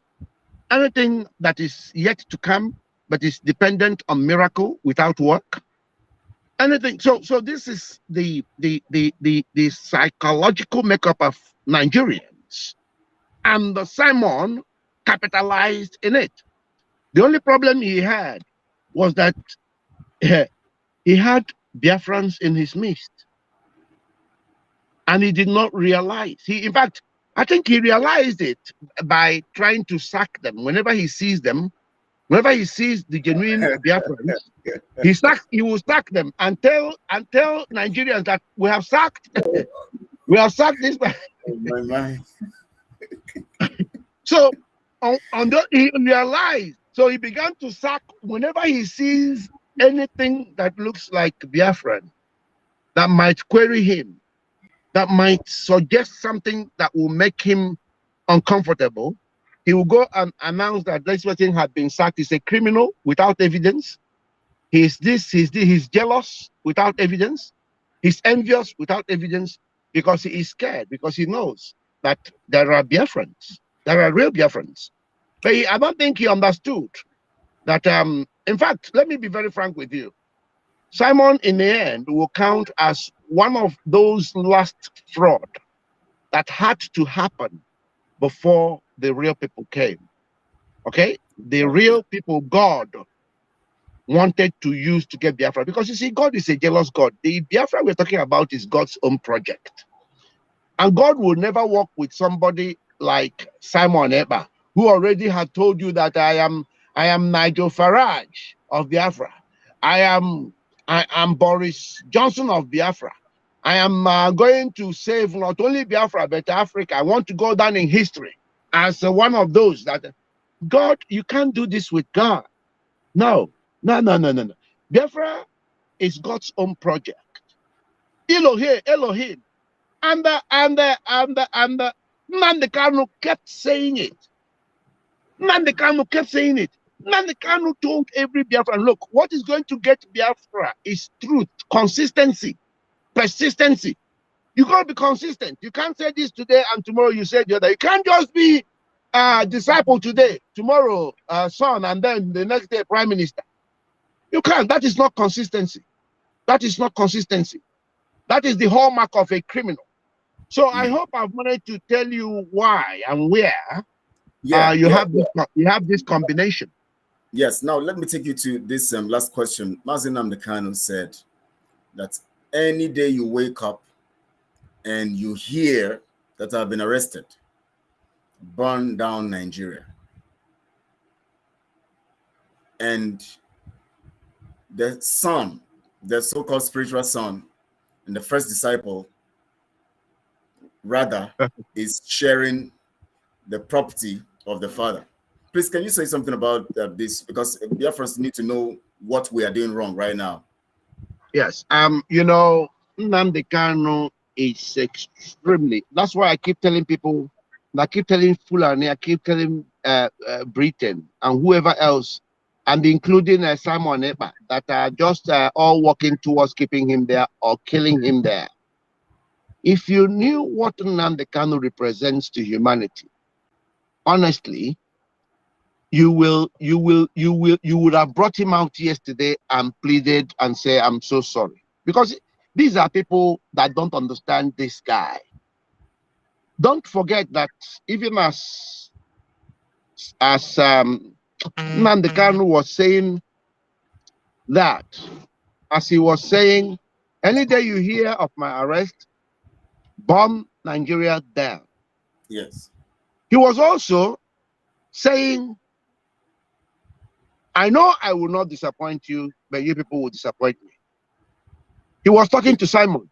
anything that is yet to come but is dependent on miracle without work. Anything. So this is the psychological makeup of Nigerians. And Simon capitalized in it. The only problem he had was that he had Biafrans in his midst. And he did not realize. In fact, I think he realized it by trying to sack them. Whenever he sees them, whenever he sees the genuine Biafrans, he will sack them and tell Nigerians that we have sacked this. My. So he realized. So he began to sack whenever he sees anything that looks like Biafran, that might query him, that might suggest something that will make him uncomfortable. He will go and announce that this person had been sacked. He's a criminal without evidence. He's jealous without evidence. He's envious without evidence because he is scared, because he knows that there are Biafrans. There are real Biafrans. But I don't think he understood that, in fact, let me be very frank with you. Simon, in the end, will count as one of those last fraud that had to happen before the real people came. Okay? The real people God wanted to use to get Biafra. Because you see, God is a jealous God. The Biafra we're talking about is God's own project. And God will never work with somebody like Simon Eba, who already had told you that I am Nigel Farage of Biafra. I am Boris Johnson of Biafra. I am going to save not only Biafra, but Africa. I want to go down in history as one of those that, God, you can't do this with God. No. Biafra is God's own project. Elohim. And Nnamdi Kanu kept saying it. Nnamdi Kanu told every Biafran, look, what is going to get Biafra is truth, consistency, persistency. You got to be consistent. You can't say this today and tomorrow you say the other. You can't just be disciple today, tomorrow son, and then the next day prime minister. You can't. That is not consistency. That is not consistency. That is the hallmark of a criminal. So I hope I've managed to tell you why and where you have this combination. Yes. Now let me take you to this last question. Mazi Nnamdi Kanu said that any day you wake up and you hear that I've been arrested, burn down Nigeria. And the son, the so-called spiritual son, and the first disciple, rather, is sharing the property of the father. Please, can you say something about this? Because Biafrans need to know what we are doing wrong right now. Yes. Nnamdi Kanu is extremely. That's why I keep telling people that keep telling Fulani, I keep telling Britain and whoever else, and including Simon Epa, that are just all working towards keeping him there or killing him there. If you knew what Nnamdi Kanu represents to humanity, honestly, you would have brought him out yesterday and pleaded and say, I'm so sorry. Because these are people that don't understand this guy. Don't forget that even as Nnamdi Kanu was saying that, as he was saying, any day you hear of my arrest, bomb Nigeria down. Yes. He was also saying, I know I will not disappoint you, but you people will disappoint me. He was talking to Simon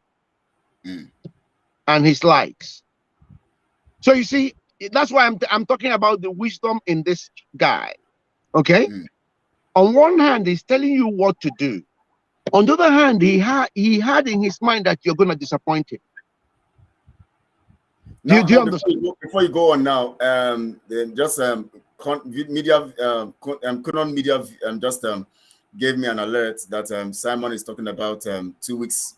and his likes. So you see, that's why I'm talking about the wisdom in this guy. Okay? On one hand, he's telling you what to do. On the other hand, he had in his mind that you're going to disappoint him. Now, do you understand? Before you go on now, just media, Kunon Media just gave me an alert that Simon is talking about 2 weeks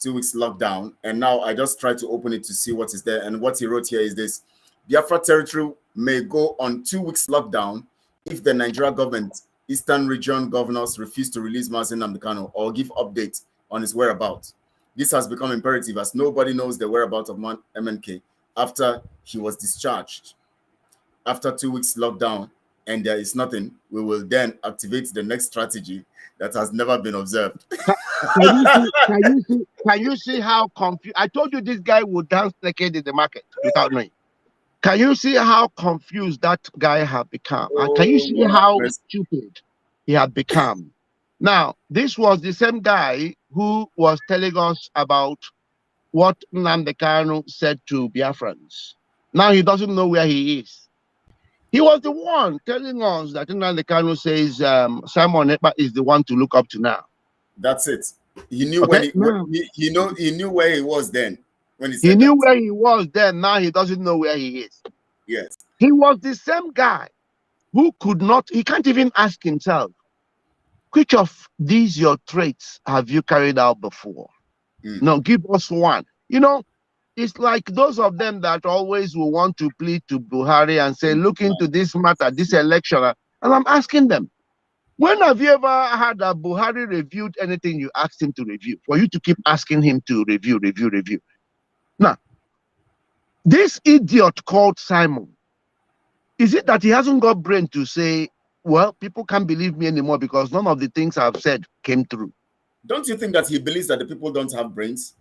lockdown, and now I just tried to open it to see what is there, and what he wrote here is this: Biafra territory may go on 2 weeks lockdown if the Nigeria government Eastern Region governors refuse to release Mazi Nnamdi Kanu or give updates on his whereabouts. This has become imperative as nobody knows the whereabouts of MNK after he was discharged. After 2 weeks lockdown and there is nothing, we will then activate the next strategy that has never been observed. Can you see how confused? I told you this guy would dance naked in the market without knowing. Can you see how confused that guy had become? And can you see how stupid he had become? Now, this was the same guy who was telling us about what Nnamdi Kanu said to Biafrans. Now he doesn't know where he is. He was the one telling us that Nnamdi Kanu says Simon Ekpa is the one to look up to now. That's it. He knew he knew where he was then. When he knew where he was then. Now he doesn't know where he is. Yes. He was the same guy who he can't even ask himself, which of these your traits have you carried out before? No, give us one. You know, it's like those of them that always will want to plead to Buhari and say, look into this matter, this election. And I'm asking them, when have you ever had a Buhari reviewed anything you asked him to review? For you to keep asking him to review. Now, this idiot called Simon, is it that he hasn't got brain to say, well, people can't believe me anymore because none of the things I've said came through? Don't you think that he believes that the people don't have brains?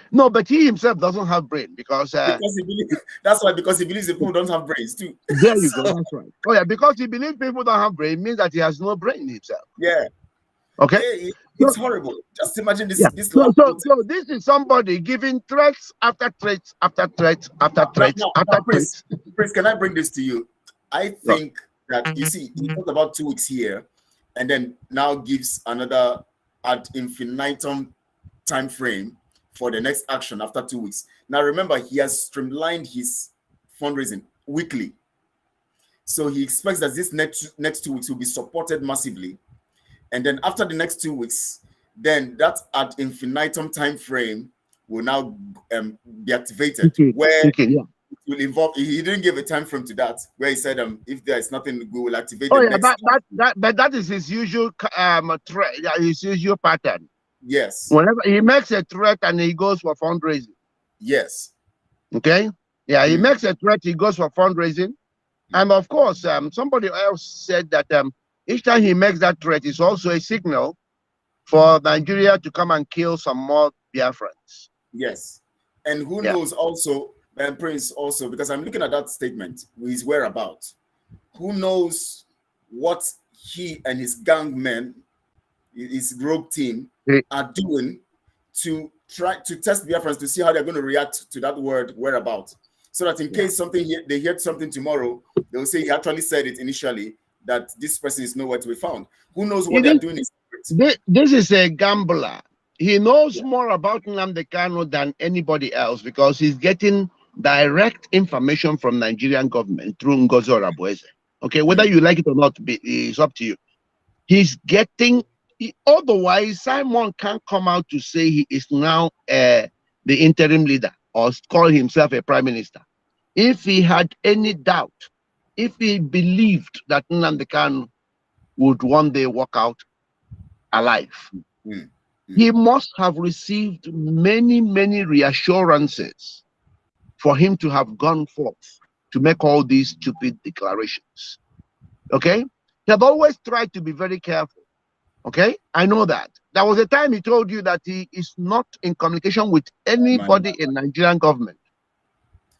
No, but he himself doesn't have brain because because he believes the people don't have brains too. There you go. That's right. Oh yeah, because he believes people don't have brain means that he has no brain himself. Yeah. Okay. Yeah, it's horrible. Just imagine this. Yeah. So this is somebody giving threats after threats after threats after threats after threats. Prince, can I bring this to you? I think that you see, he talked about 2 weeks here, and then now gives another ad infinitum time frame for the next action after 2 weeks. Now remember, he has streamlined his fundraising weekly, so he expects that this next 2 weeks will be supported massively, and then after the next 2 weeks, then that ad infinitum time frame will now be activated, where it will involve. He didn't give a time frame to that, where he said if there is nothing, we will activate. But that is his usual his usual pattern. Yes. Whenever he makes a threat and he goes for fundraising. Yes. Okay. Yeah, he makes a threat, he goes for fundraising, and of course, somebody else said that each time he makes that threat, it's also a signal for Nigeria to come and kill some more Biafrans. Yes, and who knows also, Prince also, because I'm looking at that statement, his whereabouts. Who knows what he and his gang men, his rogue team, are doing to try to test Biafrans to see how they're going to react to that word whereabouts. So that in case they hear something tomorrow, they'll say he actually said it initially, that this person is nowhere to be found. Who knows what they're doing? This is a gambler. He knows more about Nnamdi Kanu than anybody else because he's getting direct information from Nigerian government through Ngozi Orabueze. Okay, whether you like it or not, it's up to you. He's getting, otherwise Simon can't come out to say he is now the interim leader or call himself a prime minister. If he had any doubt, if he believed that Nnamdi Kanu would one day walk out alive, he must have received many, many reassurances for him to have gone forth to make all these stupid declarations. Okay? He had always tried to be very careful. Okay? I know that. There was a time he told you that he is not in communication with anybody in Nigerian government.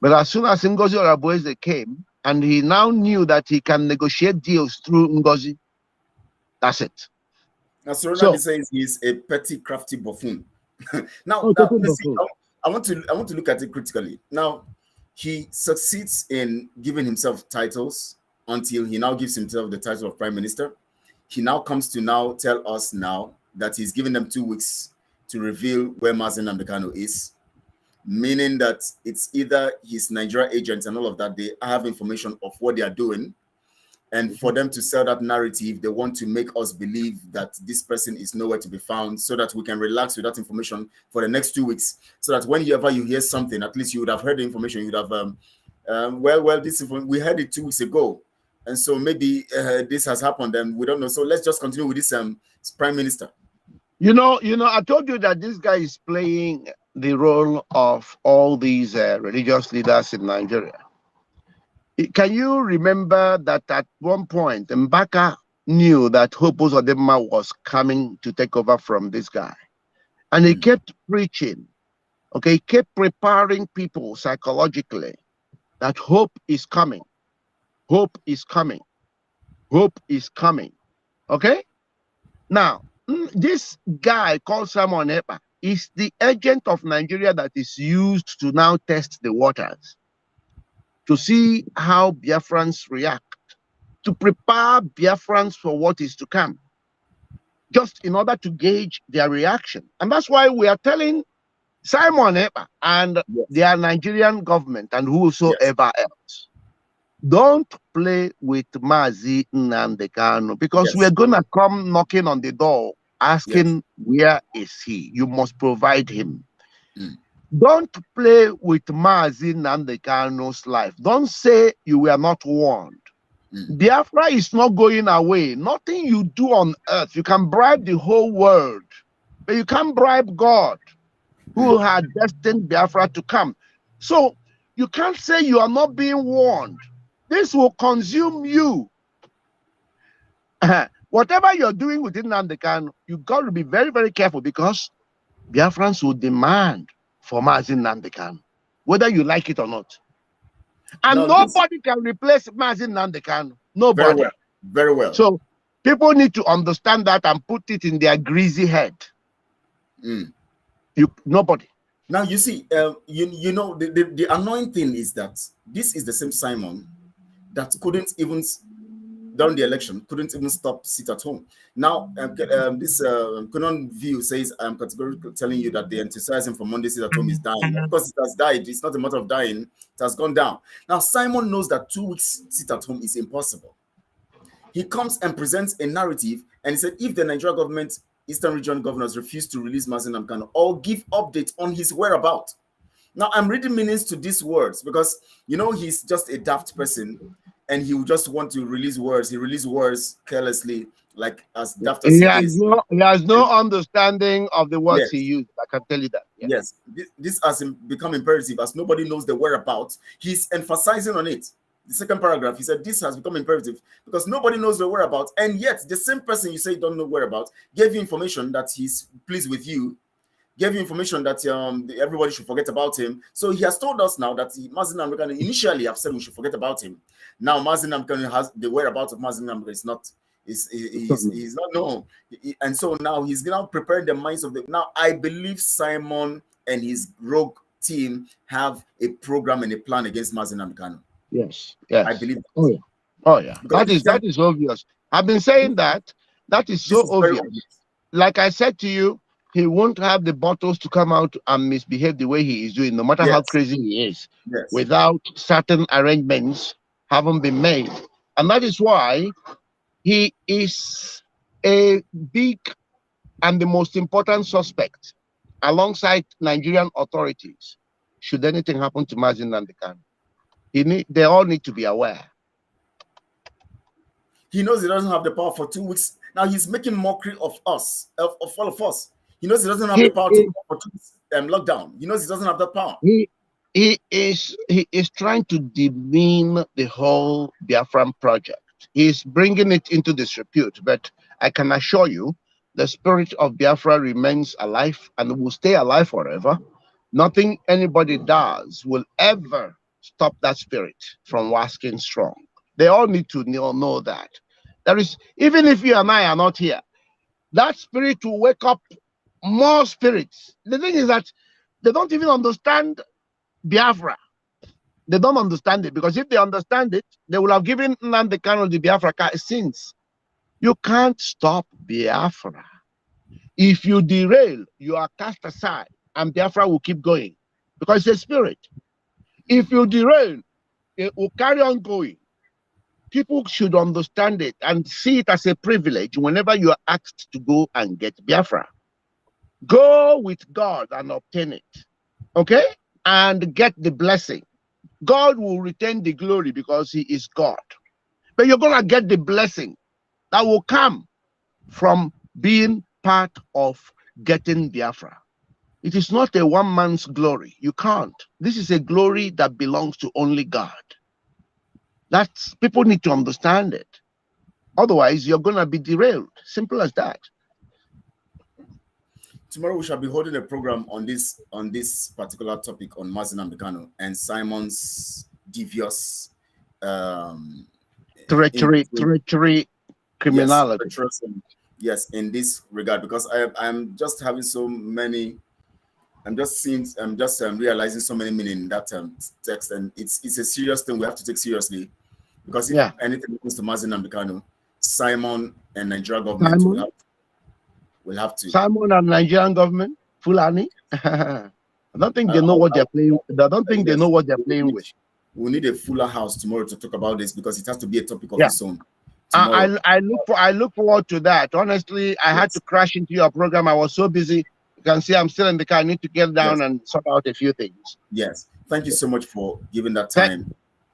But as soon as Ngozi Orabueze came, and he now knew that he can negotiate deals through Ngozi, that's it. Now, Sorona says he's a petty, crafty buffoon. now listen, I want to look at it critically. Now, he succeeds in giving himself titles until he now gives himself the title of prime minister. He now comes to now tell us now that he's giving them 2 weeks to reveal where Mazi Nnamdi Kanu is, meaning that it's either his Nigeria agents and all of that, they have information of what they are doing. And for them to sell that narrative, they want to make us believe that this person is nowhere to be found so that we can relax with that information for the next 2 weeks. So that whenever you hear something, at least you would have heard the information. You would have, this we heard it 2 weeks ago. And so maybe this has happened and we don't know. So let's just continue with this prime minister. You know, I told you that this guy is playing the role of all these religious leaders in Nigeria. Can you remember that at one point, Mbaka knew that Hope Uzodinma was coming to take over from this guy? And he kept preaching, okay, he kept preparing people psychologically that hope is coming, hope is coming, hope is coming, okay? Now, this guy called Simon Ekpa is the agent of Nigeria that is used to now test the waters, to see how Biafrans react, to prepare Biafrans for what is to come, just in order to gauge their reaction. And that's why we are telling Simon Ekpa and their Nigerian government and whosoever else, don't play with Mazi Nnamdi Kanu, because we're going to come knocking on the door asking, where is he? You must provide him. Don't play with Mazi Nnamdi Kanu's life. Don't say you were not warned. Biafra is not going away. Nothing you do on earth, you can bribe the whole world, but you can't bribe God, who had destined Biafra to come. So you can't say you are not being warned. This will consume you. Whatever you're doing within Nnamdi Kanu, you got to be very, very careful, because Biafrans will demand for Mazi Nnamdi Kanu, whether you like it or not. And nobody can replace Mazi Nnamdi Kanu. Nobody. Very well. So people need to understand that and put it in their greasy head. Nobody. Now you see, you know, the annoying thing is that this is the same Simon that couldn't even, during the election, couldn't even stop sit at home. Now, this Conan View says, I'm categorically telling you that the enthusiasm for Monday sit at home is dying. Of course, it has died. It's not a matter of dying. It has gone down. Now, Simon knows that 2 weeks sit at home is impossible. He comes and presents a narrative, and he said, if the Nigeria government, Eastern Region governors refuse to release Mazi Nnamdi Kanu or give updates on his whereabouts. Now, I'm reading meanings to these words because, you know, he's just a daft person and he will just want to release words. He releases words carelessly, like as daft as he is. He has no understanding of the words he used. I can tell you that. Yes, this has become imperative as nobody knows the whereabouts. He's emphasizing on it. The second paragraph, he said, this has become imperative because nobody knows the whereabouts. And yet, the same person you say don't know whereabouts gave you information that he's pleased with you, gave you information that everybody should forget about him. So he has told us now that Mazi Nnamdi Kanu initially have said we should forget about him. Now Mazi Nnamdi Kanu has the whereabouts of Mazi Nnamdi Kanu he's not known. And so now he's now preparing the minds of the. Now I believe Simon and his rogue team have a program and a plan against Mazi Nnamdi Kanu. Yes. I believe that. Oh yeah. That is obvious. I've been saying that. That is so obvious. Like I said to you, he won't have the bottles to come out and misbehave the way he is doing, no matter how Yes. crazy he is, Yes. without certain arrangements haven't been made. And that is why he is a big and the most important suspect alongside Nigerian authorities. Should anything happen to Mazin Nandekan, they all need to be aware. He knows he doesn't have the power for 2 weeks. Now he's making mockery of us, of all of us. He knows he doesn't have the power to for 2 weeks lockdown. He knows he doesn't have the power. He is trying to demean the whole Biafran project. He's bringing it into disrepute, but I can assure you the spirit of Biafra remains alive and will stay alive forever. Nothing anybody does will ever stop that spirit from waxing strong. They all need to know that. There is, even if you and I are not here, that spirit will wake up more spirits. The thing is that they don't even understand Biafra. They don't understand it, because if they understand it, they will have given Nnamdi Kanu the Biafra since. You can't stop Biafra. If you derail, you are cast aside, and Biafra will keep going, because it's a spirit. If you derail, it will carry on going. People should understand it and see it as a privilege whenever you are asked to go and get Biafra. Go with God and obtain it, okay? And get the blessing. God will retain the glory because he is God. But you're going to get the blessing that will come from being part of getting Biafra. It is not a one man's glory. You can't. This is a glory that belongs to only God. That's, people need to understand it. Otherwise, you're going to be derailed. Simple as that. Tomorrow we shall be holding a program on this particular topic on Mazin Nnamdi and Simon's devious treachery, criminality. Yes, in this regard, because I'm just having so many. I'm just realizing so many meaning in that text, and it's a serious thing we have to take seriously, because if anything happens to Mazin Nnamdi, Simon and Nigeria government will have to. Simon and Nigerian government, Fulani. I don't think they know what they're playing. I don't think they know what they're playing with. We need a fuller house tomorrow to talk about this, because it has to be a topic of its own. I look forward to that. Honestly, I had to crash into your program. I was so busy. You can see I'm still in the car. I need to get down and sort out a few things. Yes. Thank you so much for giving that time.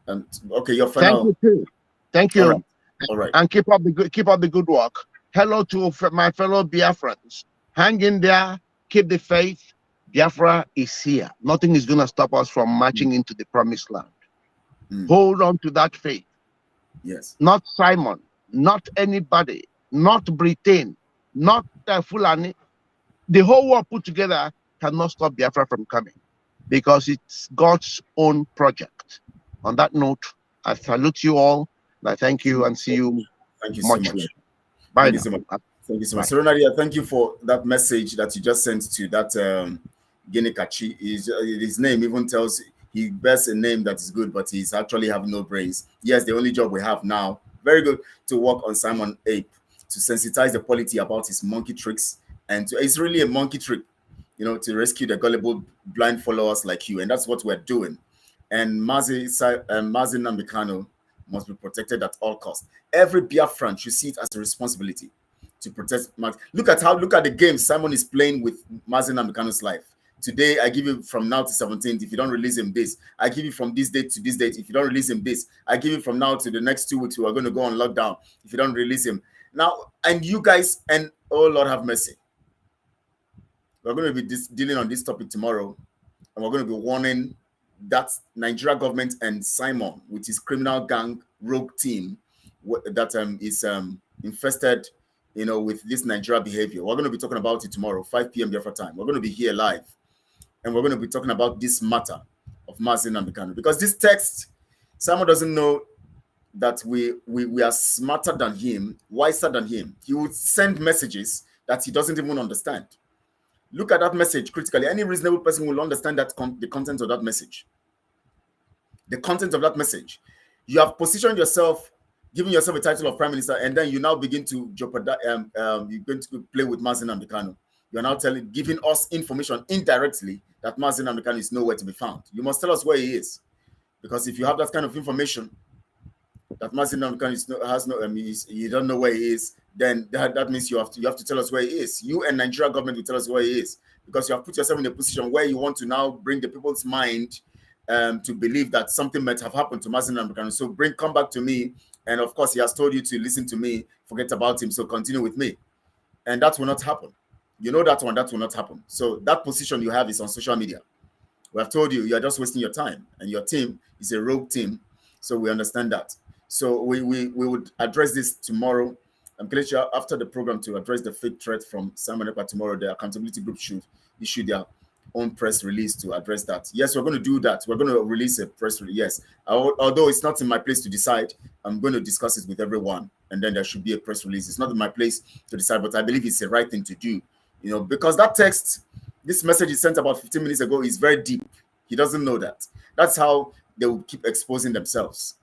And okay, your final. Thank you too. Thank you. All right. And keep up the good work. Hello to my fellow Biafrans. Hang in there. Keep the faith. Biafra is here. Nothing is going to stop us from marching into the promised land. Hold on to that faith. Yes. Not Simon, not anybody, not Britain, not Fulani. The whole world put together cannot stop Biafra from coming, because it's God's own project. On that note, I salute you all. I thank you and see you. Thank you so much. Later. Bye. Thank you so much. Thank you so much. So, Nadia, thank you for that message that you just sent to that Guinea Kachi. His name even tells he bears a name that is good, but he's actually having no brains. Yes, the only job we have now, very good, to work on Simon Ape, to sensitize the polity about his monkey tricks. And it's really a monkey trick, to rescue the gullible blind followers like you. And that's what we're doing. And Mazin Nnamdi must be protected at all costs. Every Biafran should see it as a responsibility to protect. Look at the game Simon is playing with Mazin Nnamdi life. Today, I give you from now to 17th. If you don't release him this, I give you from this date to this date. If you don't release him this, I give you from now to the next 2 weeks. We are going to go on lockdown. If you don't release him now, and you guys, and oh Lord have mercy, we're going to be dealing on this topic tomorrow, and we're going to be warning that Nigeria government and Simon with his criminal gang rogue team that is infested, with this Nigeria behavior. We're going to be talking about it tomorrow, 5 p.m. Biafra time. We're going to be here live, and we're going to be talking about this matter of Mazin Nnamdi, because this text, Simon doesn't know that we are smarter than him, wiser than him. He would send messages that he doesn't even understand. Look at that message critically. Any reasonable person will understand that the content of that message. The content of that message. You have positioned yourself, giving yourself a title of prime minister, and then you now begin to jeopardize. You're going to play with Mazin Nnamdi. You're now giving us information indirectly that Mazi Nnamdi Kanu is nowhere to be found. You must tell us where he is. Because if you have that kind of information, that Mazi Nnamdi Kanu you don't know where he is, then that means you have to tell us where he is. You and Nigeria government will tell us where he is, because you have put yourself in a position where you want to now bring the people's mind to believe that something might have happened to Mazi Nnamdi Kanu. So come back to me, and of course he has told you to listen to me, forget about him, so continue with me, and that will not happen. You know that will not happen. So that position you have is on social media. We have told you, you are just wasting your time, and your team is a rogue team. So we understand that. So we would address this tomorrow. I'm pretty sure after the program, to address the fake threat from Simon Ekpa tomorrow, the accountability group should issue their own press release to address that. Yes, we're going to do that. We're going to release a press release. Yes, although it's not in my place to decide, I'm going to discuss it with everyone, and then there should be a press release. It's not in my place to decide, but I believe it's the right thing to do. You know, because that text, this message he sent about 15 minutes ago, is very deep. He doesn't know that. That's how they will keep exposing themselves.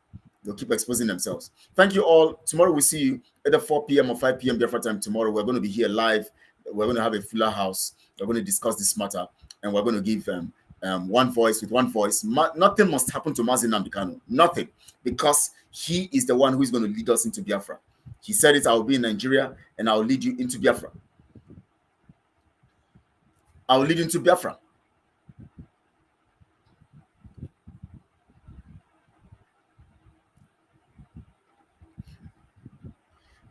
They'll keep exposing themselves. Thank you all. Tomorrow we'll see you either 4 p.m. or 5 p.m. Biafra time tomorrow. We're going to be here live. We're going to have a fuller house. We're going to discuss this matter, and we're going to give one voice with one voice. Nothing must happen to Mazi Nnamdi Kanu. Nothing. Because he is the one who is going to lead us into Biafra. He said it, I will be in Nigeria, and I will lead you into Biafra. I will lead you into Biafra.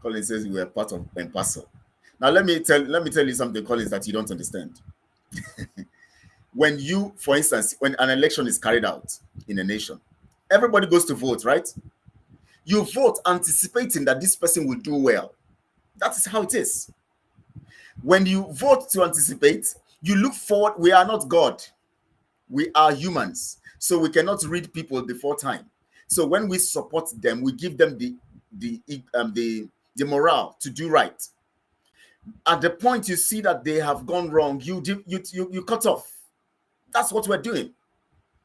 Collins says we are part of M-Pasa. Now let me tell you something, Collins, that you don't understand. When you, for instance, when an election is carried out in a nation, everybody goes to vote, right? You vote anticipating that this person will do well. That is how it is. When you vote to anticipate, you look forward. We are not God. We are humans. So we cannot read people before time. So when we support them, we give them the morale to do right. At the point you see that they have gone wrong, you cut off. That's what we're doing.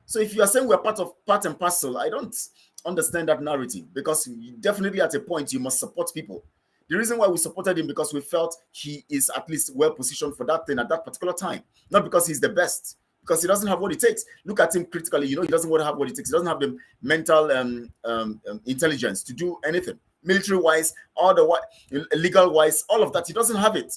So if you are saying we're part and parcel, I don't understand that narrative, because definitely at a point you must support people. The reason why we supported him, because we felt he is at least well positioned for that thing at that particular time, not because he's the best, because he doesn't have what it takes. Look at him critically. You know, he doesn't have what it takes. He doesn't have the mental intelligence to do anything. Military-wise, legal-wise, all of that, he doesn't have it.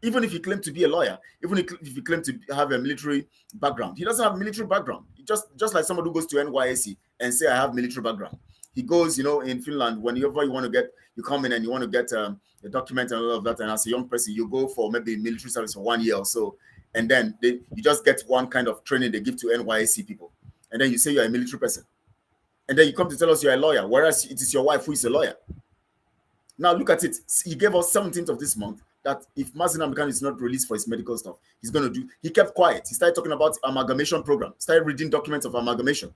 Even if he claimed to be a lawyer, even if he claimed to have a military background, he doesn't have a military background. Just like somebody who goes to NYSC and say, I have military background. He goes, in Finland, whenever you come in and you want to get a document and all of that, and as a young person, you go for maybe military service for 1 year or so, and then you just get one kind of training they give to NYSC people, and then you say you're a military person. And then you come to tell us you're a lawyer, whereas it is your wife who is a lawyer. Now look at it. He gave us 17th of this month that if Mazi Nnamdi Kanu is not released for his medical stuff, he's going to do. He kept quiet. He started talking about amalgamation program. Started reading documents of amalgamation.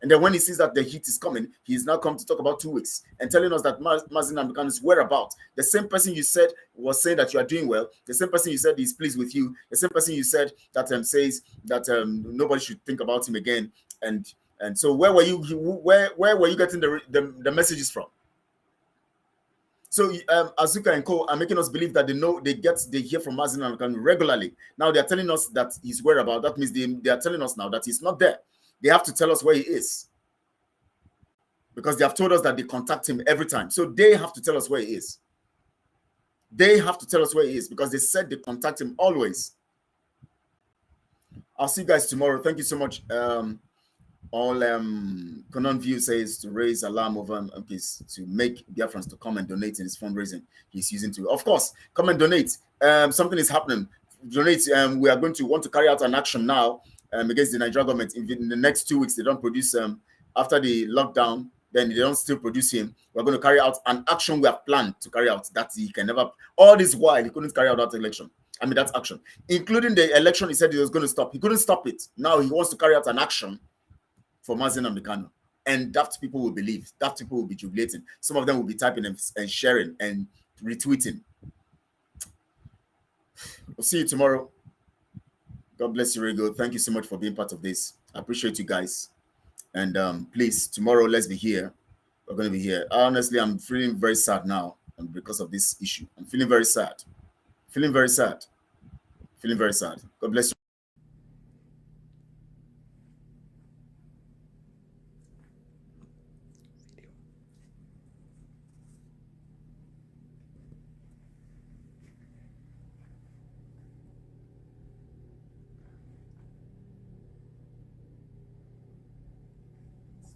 And then when he sees that the heat is coming, he's now come to talk about 2 weeks and telling us that Mazi Nnamdi Kanu's whereabouts. The same person you said was saying that you are doing well. The same person you said is pleased with you. The same person you said that says that nobody should think about him again. And so where were you? Where were you getting the messages from? So Azuka and Co are making us believe that they hear from Mazi Nnamdi Kanu regularly. Now they are telling us that he's whereabouts. That means they are telling us now that he's not there. They have to tell us where he is, because they have told us that they contact him every time. So they have to tell us where he is. They have to tell us where he is, because they said they contact him always. I'll see you guys tomorrow. Thank you so much. Conan View says to raise alarm over to make Biafrans to come and donate in his fundraising he's using to. Of course, come and donate. Something is happening. Donate. We are going to want to carry out an action now against the Nigerian government. If in the next 2 weeks they don't produce after the lockdown, then they don't still produce him, we're going to carry out an action we have planned to carry out that he can never. All this while he couldn't carry out that election. That action, including the election he said he was going to stop. He couldn't stop it. Now he wants to carry out an action for Mazi Nnamdi Kanu, and daft people will believe. Daft people will be jubilating. Some of them will be typing and sharing and retweeting. We'll see you tomorrow. God bless you, Rego. Thank you so much for being part of this. I appreciate you guys. And please, tomorrow, let's be here. We're going to be here. Honestly, I'm feeling very sad now because of this issue. I'm feeling very sad. Feeling very sad. Feeling very sad. God bless you.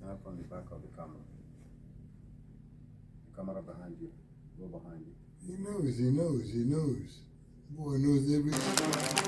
Snap on the back of the camera. The camera behind you. Go behind you. He knows. Boy knows everything.